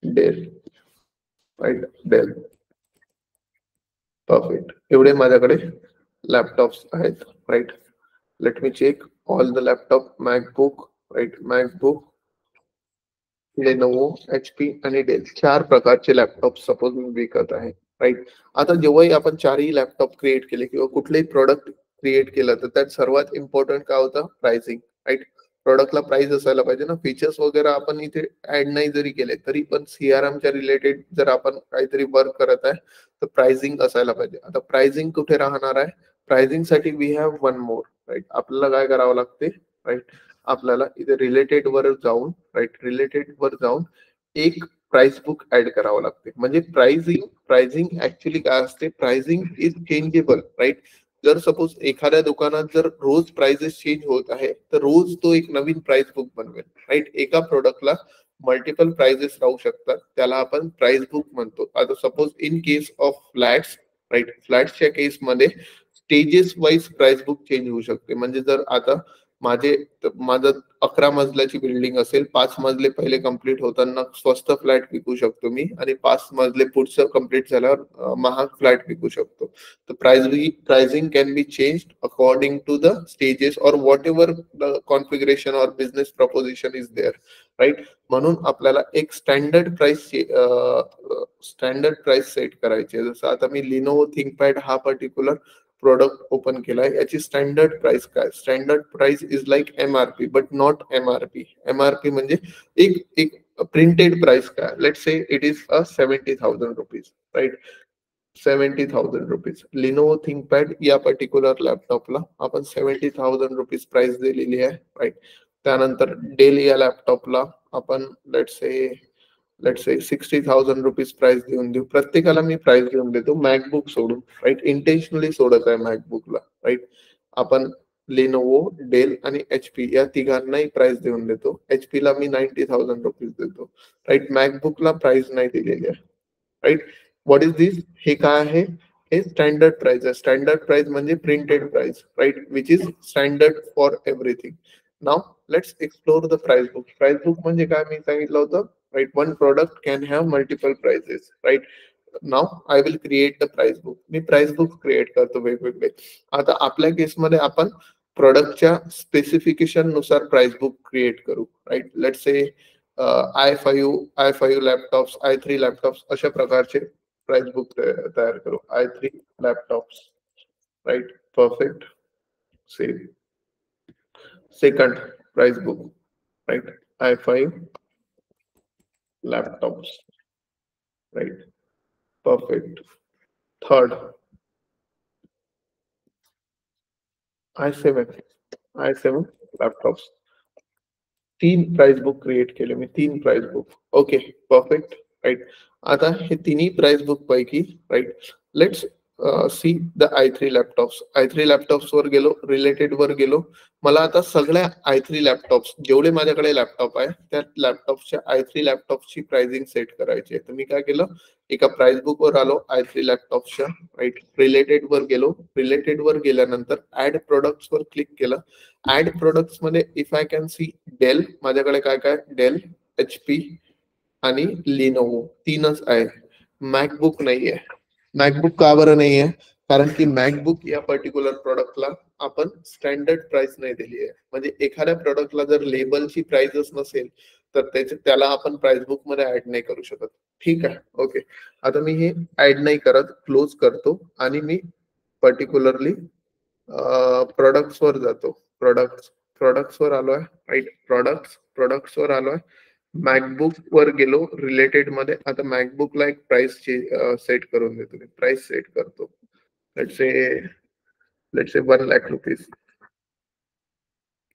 Dell, right, Dell, perfect. एवढे माझ्याकडे लॅपटॉप्स आहेत, right. Let me check all the laptop. MacBook, right, MacBook, Lenovo, HP आणि डेल, 4 प्रकारचे लॅपटॉप सपोज मी विकत आहे, राईट. आता जेव्हाही आपण 4ही लॅपटॉप क्रिएट केले किंवा कुठलेही प्रोडक्ट क्रिएट केलं, तर त्यात सर्वात इम्पॉर्टंट काय होतं, प्राइसिंग, राईट. प्रोडक्टला प्राइस असायला पाहिजे ना. फीचर्स वगैरे आपण इथे ऍड नाही जरी केले तरी पण सीआरएमच्या रिलेटेड जर आपण काहीतरी वर्क करत आहे तर प्राइसिंग असायला पाहिजे. आता प्राइसिंग कुठे राहणार आहे, प्राइसिंग साठी we have one more, right. आपल्याला काय करावं लागते, राईट, आपल्याला इथे रिलेटेड वर जाऊन एक प्राइस बुक ऍड करावं लागते. म्हणजे प्राइसिंग ऍक्च्युली काय असते, प्राइसिंग इज चेंजेबल, राईट. जर सपोज एखाद्या दुकानात जर रोज प्राइसेस चेंज होत आहे तर रोज तो एक नवीन प्राइस बुक बनवेल, राईट. एका प्रोडक्टला मल्टिपल प्राइसेस राहू शकतात, त्याला आपण प्राइस बुक म्हणतो. आता suppose in case of flats, right, फ्लॅट्सच्या केसमध्ये stages wise price book change होऊ शकते. म्हणजे जर आता माझं 11 मजल्याची बिल्डिंग असेल, 5 मजले पहिले कंप्लीट होताना स्वस्त फ्लॅट विकू शकतो मी आणि 5 मजले पुढचं कंप्लीट झाल्यावर महाग फ्लॅट विकू शकतो. तर pricing can be changed according to the stages or whatever the configuration or business proposition is there, right. म्हणून आपल्याला एक स्टँडर्ड प्राइस सेट करायची आहे. जसं आता मी लिनोवो थिंकपॅड हा पर्टिक्युलर प्रोडक्ट ओपन केलाय, याची स्टँडर्ड प्राइस काय? Standard price is like MRP but not MRP. MRP म्हणजे एक प्रिंटेड प्राइस काय? Let's say it is a 70,000 rupees, right. 70,000 rupees. Lenovo ThinkPad या पर्टिक्युलर लॅपटॉपला आपण 70,000 रुपीज प्राइस दिलेली आहे, राईट. त्यानंतर डेल या लॅपटॉपला आपण लेट्स से 60,000 रुपीज प्राइस देऊ. प्रत्येकाला मी प्राइस देऊन देतो, मॅकबुक सोडून, राईट. इंटेन्शनली सोडत आहे मॅकबुकला, राईट. आपण लिनोवो, डेल आणि HP या तिघांनाही प्राइस देऊन देतो. HP ला मी 90,000 रुपीज देतो, राईट. मॅकबुकला प्राइस नाही दिलेली आहे, राईट. व्हॉट इज दिस? हे काय आहे? हे स्टँडर्ड प्राइस आहे. स्टँडर्ड प्राइस म्हणजे printed price, right, which is standard for everything. Now let's explore the price book. Price book म्हणजे काय मी सांगितलं होतं, right? One product can have multiple prices, right? Now I will create the price book. मी प्राइस बुक क्रिएट करतो वेगवेगळे. आता आपल्या केसमध्ये आपण प्रोडक्टच्या स्पेसिफिकेशन नुसार प्राइस बुक क्रिएट करू, right. Let's say i5 laptops, i3 laptops अशा प्रकारचे प्राइस बुक तयार करू. i3 laptops, right. Perfect. Save. Second price book, right. i5 laptops, right. Perfect. Third, i7 laptops. 3 price book create केले मी, 3 price book. Okay, perfect, right. आता हे तिन्ही प्राइस बुक पैकी, right, let's see the i3 laptops. i3 laptops वर गेलो, रिलेटेड वर गेलो. मला आता सगळ्या i3 लॅपटॉप्स जेवढे माझ्याकडे लॅपटॉप आहे त्या लॅपटॉपच्या i3 लॅपटॉपची प्राइसिंग सेट करायची आहे. तर मी काय केलं, एका प्राइस बुक वर आलो i3 लॅपटॉपच्या, राईट. रिलेटेड वर गेलो. रिलेटेड वर गेल्यानंतर ऍड प्रोडक्ट्स वर क्लिक केलं. ऍड प्रोडक्ट्स मध्ये if I can see Dell, माझ्याकडे काय काय डेल, HP आणि लिनोवो तीनच आहे. मॅकबुक नाहीये. मॅकबुक का बरं नाहीये? कारण की मॅकबुक या पर्टिक्युलर प्रोडक्टला आपण स्टँडर्ड प्राइस नाही दिली आहे. म्हणजे एखाद्या प्रोडक्टला जर लेबलची प्राइसच नसेल तर त्याला आपण प्राइस बुक मध्ये ऍड नाही करू शकत. ठीक आहे, ओके. आता मी हे ऍड नाही करत, क्लोज करतो आणि मी पर्टिक्युलरली प्रोडक्ट्स वर जातो. प्रोडक्ट्स वर आलोय, राईट. प्रोडक्ट्स वर आलोय. मॅकबुक वर गेलो, रिलेटेड मध्ये. आता मॅकबुकला एक प्राइस सेट करून देतो. मी प्राइस सेट करतो. Let's say 1 lakh rupees.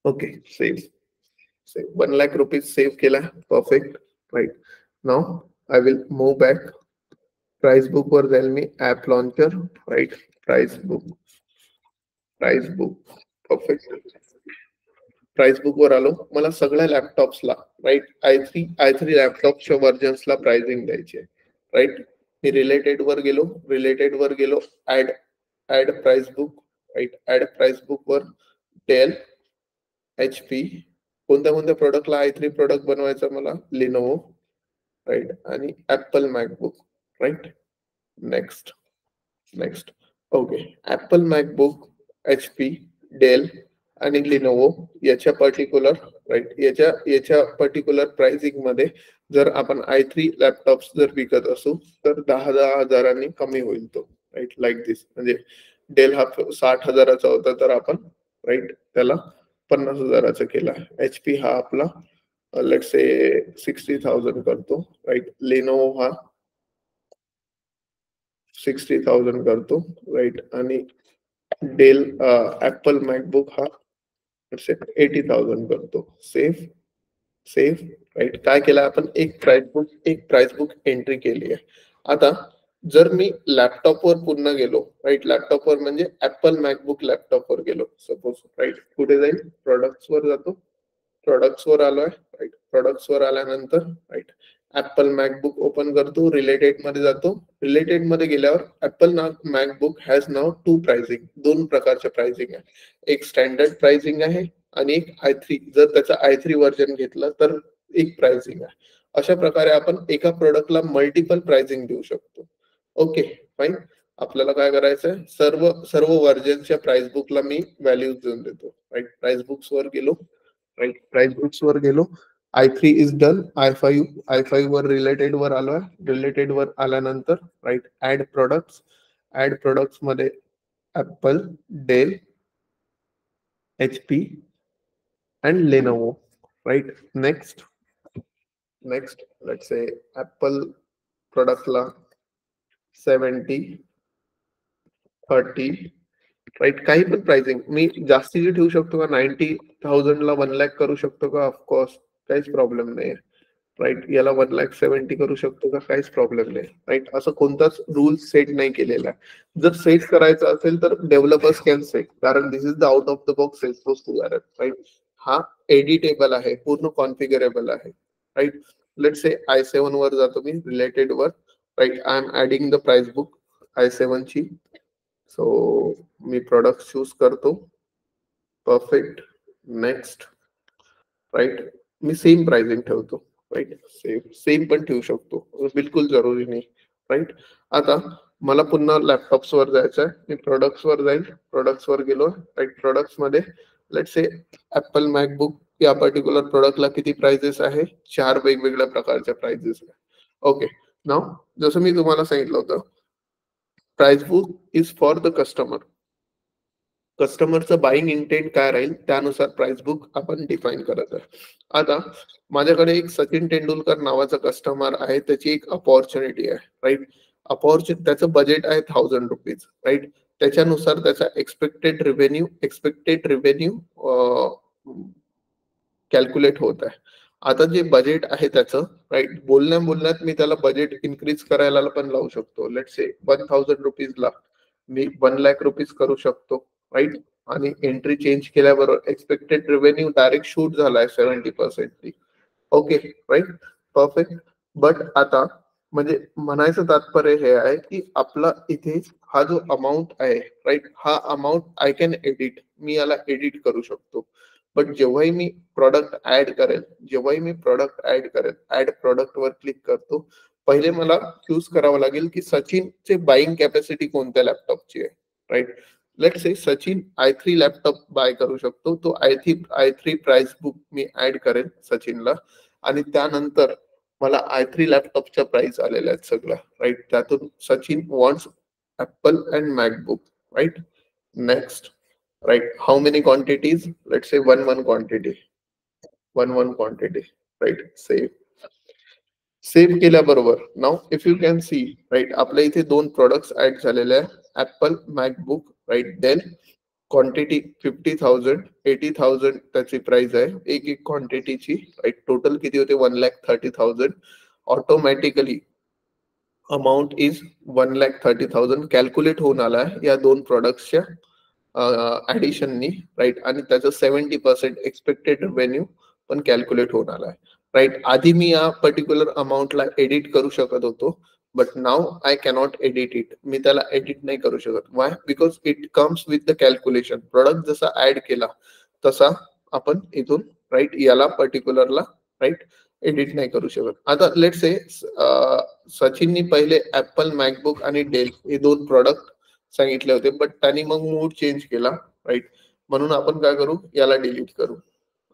Okay, save. 1 lakh rupees save केला. Perfect, right. Now I will move back. Price book वर जाईल मी, app launcher, right. Price book. Perfect. Price book वर आलो. मला सगळ्या लॅपटॉप्सला, राईट, i3 लॅपटॉपच्या व्हर्जन्सला प्राइसिंग द्यायची आहे, राईट. मी रिलेटेड वर गेलो. Add price book, right. Add price book वर डेल, HP. कोणत्या प्रोडक्टला i3 प्रोडक्ट बनवायचा मला? Lenovo, right. आणि Apple MacBook, right. Next. Okay. Apple MacBook, HP, Dell आणि लिनोवो याच्या पर्टिक्युलर, राईट, याच्या पर्टिक्युलर प्राइसिंग मध्ये जर आपण i3 लॅपटॉप्स जर विकत असू तर 10 हजारांनी कमी होईल तो, राईट. लाईक दिस. म्हणजे डेल हा 60 हजाराचा होता तर आपण, राईट, त्याला 50 हजाराचा केला. HP हा आपला लेट्स से 60,000 करतो, राईट. लिनोवो हा 60,000 करतो, राईट. आणि डेल ऍपल मॅकबुक हा 80,000 करतो. Save, right. काय केलं आपण? एक प्राइस बुक एंट्री केली आहे. आता जर मी लॅपटॉपवर पुन्हा गेलो, राईट, लॅपटॉपवर म्हणजे ऍपल मॅकबुक लॅपटॉपवर गेलो सपोज, राईट. कुठे जाईल? प्रोडक्ट्स वर जातो. प्रोडक्ट्स वर आलोय, राईट. प्रोडक्ट्स वर आल्यानंतर, राईट, ऍपल मॅकबुक ओपन करतो. रिलेटेड मध्ये जातो. रिलेटेड मध्ये गेल्यावर apple MacBook has now 2 pricing. 2 प्रकारच्या प्राइसिंग आहे. एक स्टँडर्ड प्राइसिंग आहे आणि एक i3, जर त्याचा i3 व्हर्जन घेतलं तर एक प्राइसिंग आहे. अशा प्रकारे आपण एका प्रोडक्टला मल्टिपल प्राइसिंग देऊ शकतो. Okay fine. आपल्याला काय करायचंय, सर्व सर्व व्हर्जनच्या प्राइस बुकला मी व्हॅल्यूज देऊन देतो. राईट, प्राइस बुक्स वर गेलो. राईट, प्राइस बुक्स वर गेलो. i3 is done. i5 वर रिलेटेड वर आलोय. रिलेटेड वर आल्यानंतर राईट, ऍड प्रोडक्ट्स मध्ये Apple, Dell, HP and Lenovo. Right, next let's say Apple product ला 70, 30. राईट, काही पण प्राइसिंग मी जास्तीची ठेवू शकतो का? 90,000 ला 1 लाख करू शकतो का? ऑफकोर्स, काहीच प्रॉब्लेम नाही. राईट, याला 1,70,000 करू शकतो का? काहीच प्रॉब्लेम नाही. राईट, असं कोणताच रूल सेट नाही केलेला आहे. जर सेट करायचं असेल तर डेव्हलपर्स कॅन सेट, कारण this is the out of the box Salesforce CRM. Right, हा एडिटेबल आहे, पूर्ण कॉन्फिगरेबल आहे. राईट, लेट्स से i7 वर जातो मी, रिलेटेड वर. Right, I am adding the price book i7 ची. सो मी प्रोडक्ट चूज करतो. Perfect, next. राईट, मी सेम प्राइसिंग ठेवतो. राईट, सेम पण ठेवू शकतो, बिलकुल जरुरी नाही. राईट, आता मला पुन्हा लॅपटॉप्स वर जायचं आहे. मी प्रोडक्ट्स वर जाईल. प्रोडक्ट्स वर गेलो. राईट, प्रोडक्ट्स मध्ये लेट्स से ऍपल मॅकबुक या पर्टिक्युलर प्रोडक्टला किती प्राइजेस आहे? 4 वेगवेगळ्या प्रकारच्या प्राइजेस आहे. ओके, नाव जसं मी तुम्हाला सांगितलं होतं, price book is for the customer. कस्टमरचं बाईंग इंटेंट काय राहील त्यानुसार प्राइस बुक आपण डिफाईन करत आहे. आता माझ्याकडे एक सचिन तेंडुलकर नावाचा कस्टमर आहे, त्याची एक अपॉर्च्युनिटी आहे. राईट, त्याचं बजेट आहे ₹1000. राईट, त्याच्यानुसार त्याचा एक्सपेक्टेड रेव्हेन्यू कॅल्क्युलेट होत आहे. आता जे बजेट आहे त्याचं, राईट, बोलण्यात मी त्याला बजेट इन्क्रीज करायला पण लावू शकतो. लेट्स से ₹1000 ला मी 1,00,000 करू शकतो. राईट, आणि एंट्री चेंज केल्याबरोबर एक्सपेक्टेड रेव्हेन्यू डायरेक्ट शूट झालाय 70%. Okay, right, perfect. बट आता म्हणजे म्हणायचं तात्पर्य हे आहे की आपला इथे हा जो अमाऊंट आहे, राईट, हा अमाऊंट आय कॅन एडिट, मी याला एडिट करू शकतो. बट जेव्हाही मी प्रोडक्ट ऍड करेल, ऍड प्रोडक्ट वर क्लिक करतो, पहिले मला चूज करावं लागेल की सचिनचे बाईंग कॅपॅसिटी कोणत्या लॅपटॉपची आहे. राईट, लेट से सचिन i3 लॅपटॉप बाय करू शकतो. तो i3 प्राइस बुक मी ऍड करेल सचिनला, आणि त्यानंतर मला i3 लॅपटॉपच्या प्राइस आलेल्या आहेत सगळ्या. राईट, त्यातून सचिन wants Apple and MacBook. Right, next. Right, how many quantities? Let's say one quantity. Right, save केल्याबरोबर now if you can see, right, आपल्या इथे 2 प्रोडक्ट्स ऍड झालेले आहे, Apple MacBook. Right, then quantity 50,000, 80,000 त्याची प्राइस आहे एक क्वांटिटीची. राईट, टोटल किती होते? 1,30,000. ऑटोमॅटिकली अमाऊंट इज 1,30,000 कॅल्क्युलेट होऊन आला आहे या 2 प्रोडक्ट्सच्या ऍडिशननी. राईट, आणि त्याचं 70% एक्सपेक्टेड रेव्हेन्यू पण कॅल्क्युलेट होऊन आला आहे. राईट, आधी मी या पर्टिक्युलर अमाऊंटला एडिट करू शकत होतो, but now I cannot edit it. मी त्याला एडिट नाही करू शकत. Why? Because it comes with the calculation. Product जसा ऍड केला तसा आपण इथून, राईट, याला पर्टिक्युलरला, राईट, एडिट नाही करू शकत. आता लेट्स से सचिननी पहिले ऍपल मॅकबुक आणि डेल हे 2 प्रोडक्ट सांगितले होते, बट त्यांनी मग मूड चेंज केला. राईट, म्हणून आपण काय करू, याला डिलीट करू.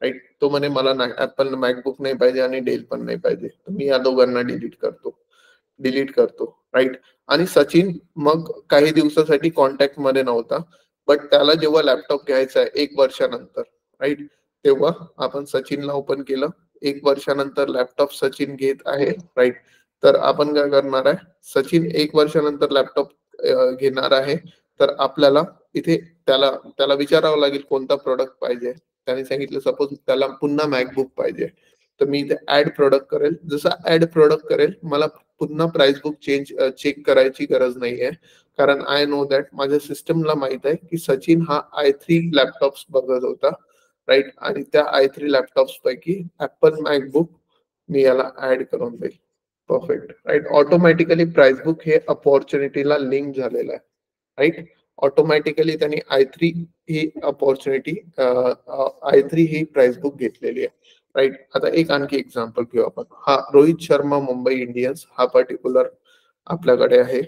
राईट, तो म्हणे मला ऍपल मॅकबुक नाही पाहिजे आणि डेल पण नाही पाहिजे, मी या दोघांना डिलीट करतो. राईट, आणि सचिन मग काही दिवसासाठी कॉन्टॅक्ट मध्ये नव्हता, बट त्याला जेव्हा लॅपटॉप घ्यायचा आहे 1 वर्षानंतर, राईट, तेव्हा आपण सचिनला ओपन केलं. 1 वर्षानंतर लॅपटॉप सचिन घेत आहे. राईट, तर आपण काय करणार आहे, सचिन 1 वर्षानंतर लॅपटॉप घेणार आहे, तर आपल्याला इथे त्याला विचारावं लागेल कोणता प्रोडक्ट पाहिजे. त्याने सांगितलं सपोज त्याला पुन्हा मॅकबुक पाहिजे, तर मी इथे ऍड प्रोडक्ट करेल. जसं ऍड प्रोडक्ट करेल, मला पुन्हा प्राइस बुक चेक करायची गरज नाहीये, कारण आय नो दॅट माझ्या सिस्टमला माहित आहे की सचिन हा i3 लॅपटॉप्स बघत होता. राईट, आणि त्या i3 लॅपटॉप्स पैकी ऍपल मॅकबुक मी याला ऍड करून देईल. Perfect. Right, automatically price book हे अपॉर्च्युनिटीला लिंक झालेलं आहे. राईट, ऑटोमॅटिकली त्यांनी I3 ही अपॉर्च्युनिटी I3 ही प्राइस बुक घेतलेली आहे, राईट. आता एक आणखी एक्झाम्पल घेऊ आपण. हा रोहित शर्मा मुंबई इंडियन्स हा पर्टिक्युलर आपल्याकडे आहे.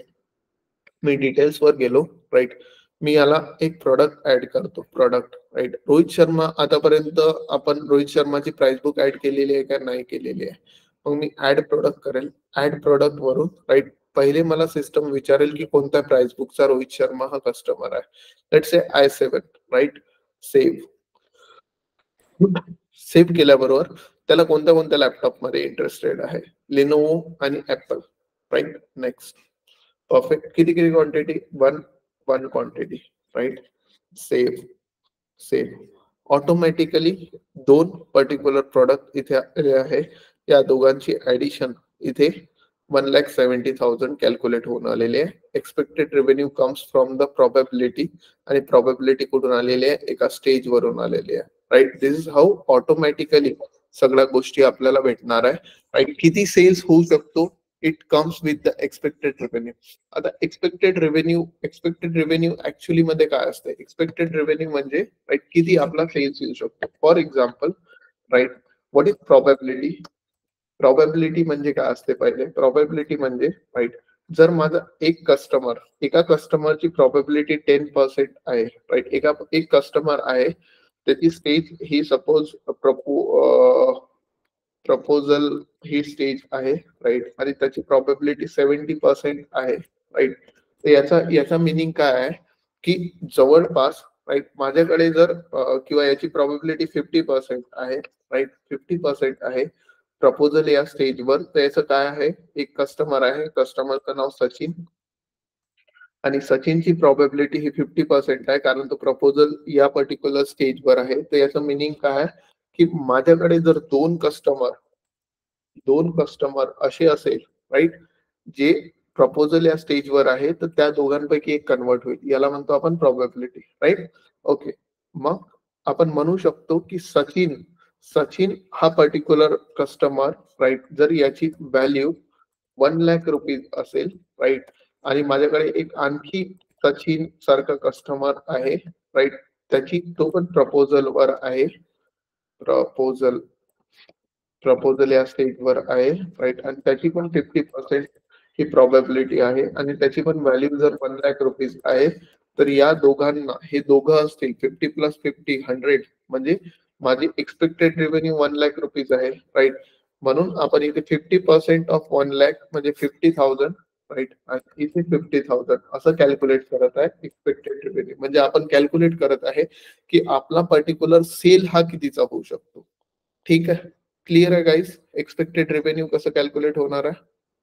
मी डिटेल्स वर गेलो, राईट. मी याला एक प्रोडक्ट ऍड करतो, प्रोडक्ट, राईट. रोहित शर्मा आतापर्यंत आपण रोहित शर्माची प्राइस बुक ऍड केलेली आहे का नाही केलेली आहे. मग मी ऍड प्रोडक्ट करेल. ऍड प्रोडक्ट वरून, राईट, पहिले मला सिस्टम विचारेल की कोणत्या प्राइस बुकचा रोहित शर्मा हा कस्टमर आहे. Let's say I7, right. Save. Save केल्याबरोबर त्याला कोणत्या कोणत्या लॅपटॉप मध्ये इंटरेस्टेड आहे, लिनोवो आणि ऍपल, राईट. नेक्स्ट. परफेक्ट. किती किती quantity? One quantity, right. Save. Save. Automatically दोन पर्टिक्युलर प्रोडक्ट इथे आलेले आहे. या दोघांची ऍडिशन इथे 1,70,000 कॅल्क्युलेट होऊन आलेली आहे. Expected revenue comes from the probability, आणि प्रोबॅबिलिटी कुठून आलेली आहे? एका स्टेज वरून आलेली आहे, right. This is how automatically सगळ्या गोष्टी आपल्याला भेटणार आहे, राईट. किती सेल्स होऊ शकतो? It comes with the expected revenue. आता एक्सपेक्टेड रेव्हेन्यू ऍक्च्युअली मध्ये काय असते? एक्सपेक्टेड रेव्हेन्यू म्हणजे, राईट, किती आपला सेल्स येऊ शकतो. For example, right, what is probability? Probability म्हणजे काय असते? पहिले प्रोबॅबिलिटी म्हणजे, राईट, जर माझा एका कस्टमरची प्रोबॅबिलिटी 10% आहे, राईट. एक कस्टमर आहे, त्याची स्टेज ही सपोज प्रपोजल ही स्टेज आहे, राईट, आणि त्याची प्रोबॅबिलिटी 70% आहे, राईट. तर याचा मिनिंग काय आहे की जवळपास, राईट, माझ्याकडे जर किंवा याची प्रोबॅबिलिटी 50% आहे, राईट, 50% आहे प्रपोजल या स्टेजवर. तर याचं काय आहे? एक कस्टमर आहे, कस्टमरचं नाव सचिन, आणि सचिनची प्रोबॅबिलिटी ही 50% आहे कारण तो प्रपोजल या पर्टिक्युलर स्टेजवर आहे. तर याचं मिनिंग काय आहे की माझ्याकडे जर दोन कस्टमर असे असेल, राईट, जे प्रपोजल या स्टेजवर आहे, तर त्या दोघांपैकी एक कन्वर्ट होईल. याला म्हणतो आपण प्रोबॅबिलिटी, राईट. ओके. मग आपण म्हणू शकतो की सचिन हा पर्टिक्युलर कस्टमर, राईट, जर याची व्हॅल्यू 1,00,000 रुपीज असेल, राईट, आणि माझ्याकडे एक आणखी सचिन सारखा कस्टमर आहे, राईट, तो पण प्रपोजल वर आहे, प्रपोजल प्रपोजल या स्टेजवर आहे, राईट, आणि त्याची पण 50% ही प्रोबॅबिलिटी आहे, आणि त्याची पण व्हॅल्यू जर 1,00,000 रुपीज आहे. तर या दोघांना, हे दोघं असतील 50 + 50 100, म्हणजे माझी एक्सपेक्टेड रेव्हेन्यू 1,00,000 रुपीज आहे, राईट. म्हणून आपण इथे 50% ऑफ 1,00,000 म्हणजे 50,000, राईट, आणि इथे 50,000 असं कॅल्क्युलेट करत आहे एक्सपेक्टेड रेव्हेन्यू. म्हणजे आपण कॅल्क्युलेट करत आहे की आपला पर्टिक्युलर सेल हा कितीचा होऊ शकतो. ठीक आहे. क्लिअर आहे गाईज? एक्सपेक्टेड रेव्हेन्यू कसं कॅल्क्युलेट होणार आहे?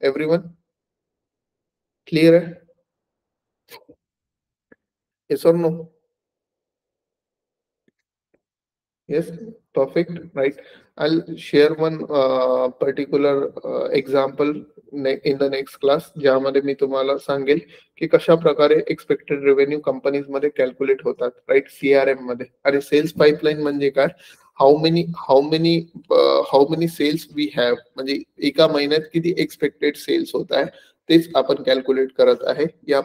एव्हरीवन क्लिअर आहे? Yes or no? Yes, perfect, right. I'll share one particular example in the next class, ज्यामध्ये मी तुम्हाला सांगेल की कशा प्रकारे एक्सपेक्टेड रेव्हेन्यू कंपनीज मध्ये कॅल्क्युलेट होतात, राईट, CRM मध्ये. आणि सेल्स पाईपलाईन म्हणजे काय? How many sales we have, म्हणजे एका महिन्यात किती एक्सपेक्टेड सेल्स होत आहे, तेच आपण कॅल्क्युलेट करत आहे या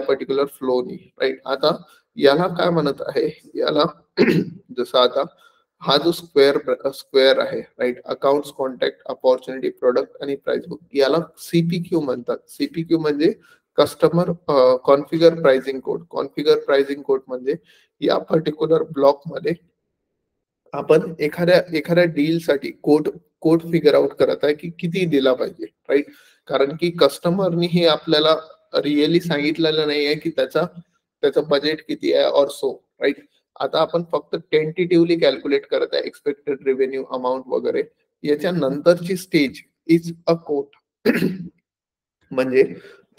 पर्टिक्युलर फ्लोनी, राईट. आता याला काय म्हणत आहे? याला जसं आता हा जो स्क्वेअर आहे, right, accounts, contact, opportunity, product आणि प्राइस बुक, याला CPQ म्हणतात. CPQ म्हणजे customer configure pricing code. Configure pricing code म्हणजे या पर्टिक्युलर ब्लॉक मध्ये आपण एखाद्या डील साठी कोड फिगर आउट करत आहे की किती दिला पाहिजे, राईट. कारण की कस्टमरनी हे आपल्याला रिअली सांगितलेलं नाही आहे की त्याचं बजेट किती आहे और सो, राईट. आता आपण फक्त टेंटेटिव्हली कॅल्क्युलेट करत आहे एक्सपेक्टेड रेव्हेन्यू अमाऊंट वगैरे. याच्या नंतरची स्टेज इज अ कोट. म्हणजे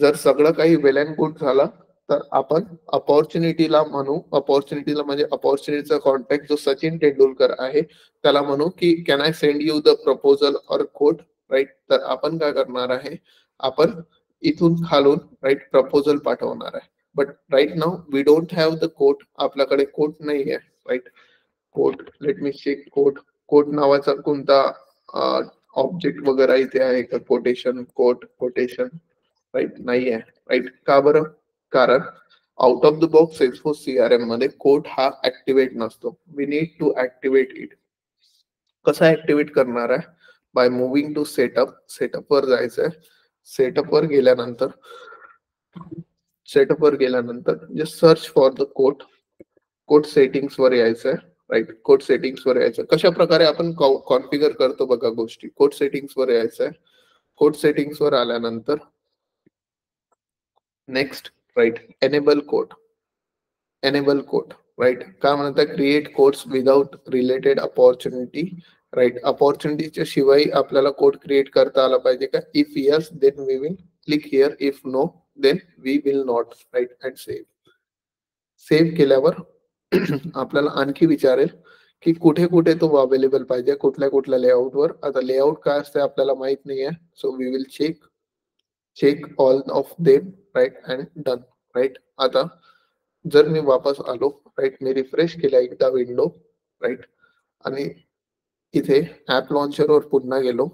जर सगळं काही वेल अँड गुड झालं तर आपण अपॉर्च्युनिटीला म्हणजे अपॉर्च्युनिटीचा कॉन्टॅक्ट जो सचिन तेंडुलकर आहे त्याला म्हणू की can I send you the proposal और कोट, राईट. तर आपण काय करणार आहे? आपण इथून खालून, राईट, प्रपोजल पाठवणार आहे. But right now we don't have the quote. आपल्याकडे कोट नाही आहे, right. Quote, let me check. Quote नावाचा कोणता ऑब्जेक्ट वगैरे इथे आहे का? कोटेशन, कोटेशन, राईट नाहीये. राईट का बरं? कारण out of the box Salesforce CRM मध्ये कोड हा ऍक्टिव्हेट नसतो. We need to activate it. कसा ऍक्टिव्हेट करणार आहे? By moving to setup. Setup वर जायचंय. सेटअप वर गेल्यानंतर just search for the code. Code settings वर यायचंय. राईट, कोड सेटिंग्स वर यायचं. कशा प्रकारे आपण कॉन्फिगर करतो बघा गोष्टी. कोड सेटिंग्स वर यायचंय. कोड सेटिंग्स वर आल्यानंतर next, right, enable code. Enable code, right. काय म्हणतात? Create codes without related opportunity. Right, अपॉर्च्युनिटीच्या शिवाय आपल्याला कोड क्रिएट करता आला पाहिजे का? If yes then we will click here. If no then we will not. Right, and save. Save केल्यावर आपल्याला आणखी विचारेल की कुठे कुठे तो अवेलेबल पाहिजे, कुठल्या कुठल्या लेआउटवर. आता लेआउट काय असते आपल्याला माहित नाहीये. So we will check all of them. Right, and done. Right, आता जर मी वापस आलो, राईट, मी रिफ्रेश केला एकदा विंडो, राईट, आणि इथे ऍप लॉन्चरवर पुन्हा गेलो.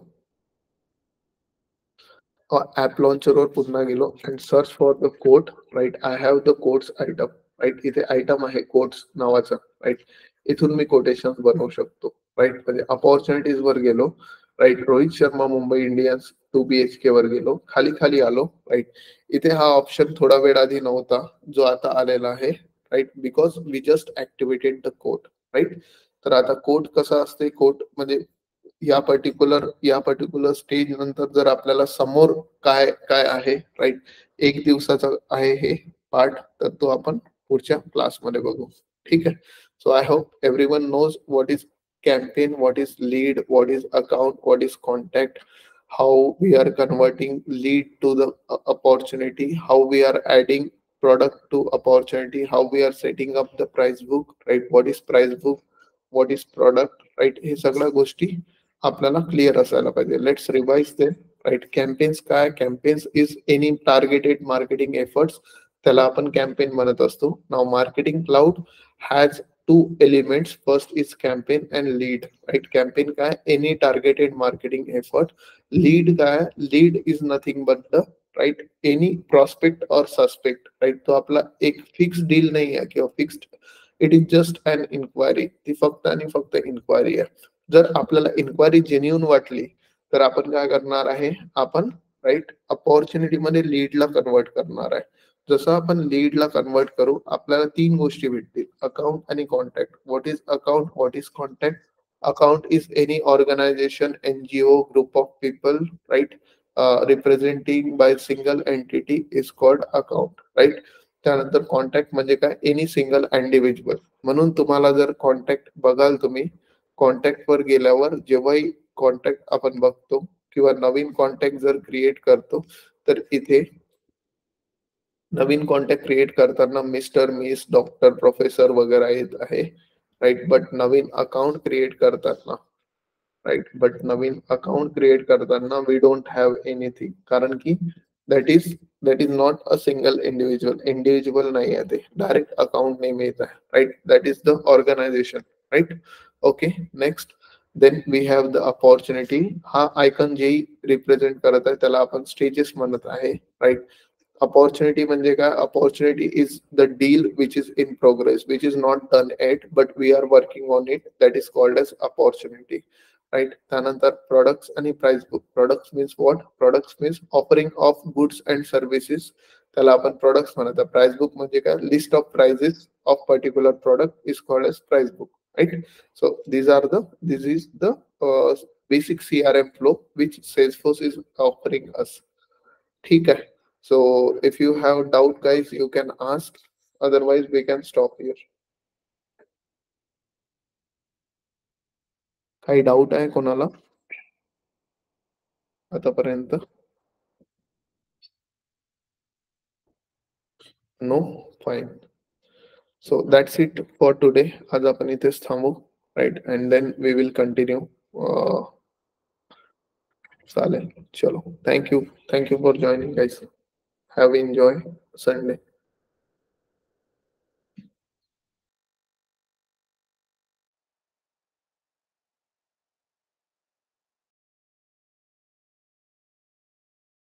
ऍप लॉन्चरवर पुन्हा गेलो and search for the code. Right, I have the codes item. Right, इथे आयटम आहे कोड्स नावाचा. राईट, इथून मी कोटेशन बनवू शकतो. राईट, म्हणजे अपॉर्च्युनिटीज वर गेलो. Right, Rohit Sharma Mumbai Indians 2 BHK वर गेलो. खाली खाली आलो. राईट, इथे हा ऑप्शन थोडा वेळ आधी नव्हता, जो आता आलेला आहे. Right, because we just activated the code. Right, तर आता कोड कसा असते? कोड म्हणजे या पर्टिक्युलर स्टेज नंतर जर आपल्याला समोर काय काय आहे, राईट, 1 दिवसाचा आहे हे पार्ट, तर तो आपण पुढच्या क्लासमध्ये बघू. ठीक आहे. So I hope everyone knows what is campaign, what is lead, what is account, what is contact, how we are converting lead to the opportunity, how we are adding product to opportunity, how we are setting up the price book, right? What is price book, what is product, right? हे सगळ्या गोष्टी आपल्याला क्लिअर असायला पाहिजे. Let's revise them. Right, campaigns काय? Campaigns is any targeted marketing efforts, त्याला आपण कॅम्पेन म्हणत असतो. Now marketing cloud has two elements. First is campaign and lead. Right, campaign काय? Any targeted marketing effort. Lead काय? Lead is nothing but the, right, any prospect or suspect. Right, तो आपला एक फिक्स डील नाही आहे किंवा fixed, it is just an inquiry. ती फक्त आणि फक्त इन्क्वायरी आहे. जर आपल्याला इन्क्वायरी जेन्युइन वाटली तर आपण काय करणार आहे? आपण, राईट, अपॉर्च्युनिटी मध्ये लीडला कन्वर्ट करणार आहे. जसं आपण लीडला कन्वर्ट करू, आपल्याला 3 गोष्टी भेटतील: अकाउंट आणि contact. What is account, what is contact? Account is any organization, NGO, group of people, right, representing by single entity is called account. Right, त्यानंतर कॉन्टॅक्ट म्हणजे काय? Any single individual. म्हणून तुम्हाला जर कॉन्टॅक्ट बघाल तुम्ही, कॉन्टॅक्ट वर गेल्यावर जेव्हाही कॉन्टॅक्ट आपण बघतो किंवा नवीन कॉन्टॅक्ट जर क्रिएट करतो, तर इथे नवीन कॉन्टॅक्ट क्रिएट करताना मिस्टर, मिस, डॉक्टर, प्रोफेसर वगैरे येत आहे. राईट, बट नवीन अकाउंट क्रिएट करताना, राईट, बट नवीन अकाउंट क्रिएट करताना वी डोंट हॅव एनिथिंग, कारण की that is not a single individual नाही आहे, ते डायरेक्ट अकाउंट नेम येत आहे. Right, that is the organisation. Right, okay. Next, then we have the opportunity. हा आयकॉन जेही रिप्रेझेंट करत आहे त्याला आपण स्टेजेस म्हणत आहे. राईट, opportunity म्हणजे काय? Opportunity is the deal which is in progress, which is not done yet but we are working on it, that is called as opportunity. Right, त्यानंतर products आणि price book. Products means what? Products means offering of goods and services, त्याला आपण products म्हणत. Price book म्हणजे काय? List of prices of particular product is called as price book. Right, so this is the basic CRM flow which Salesforce is offering us. ठीक आहे. So if you have doubt guys, you can ask, otherwise we can stop here. काही डाऊट आहे कोणाला आतापर्यंत? No, fine. So that's it for today. आज आपण इथेच थांबू. Right, and then we will continue. चालेल, चलो, thank you for joining guys. Have enjoy Sunday.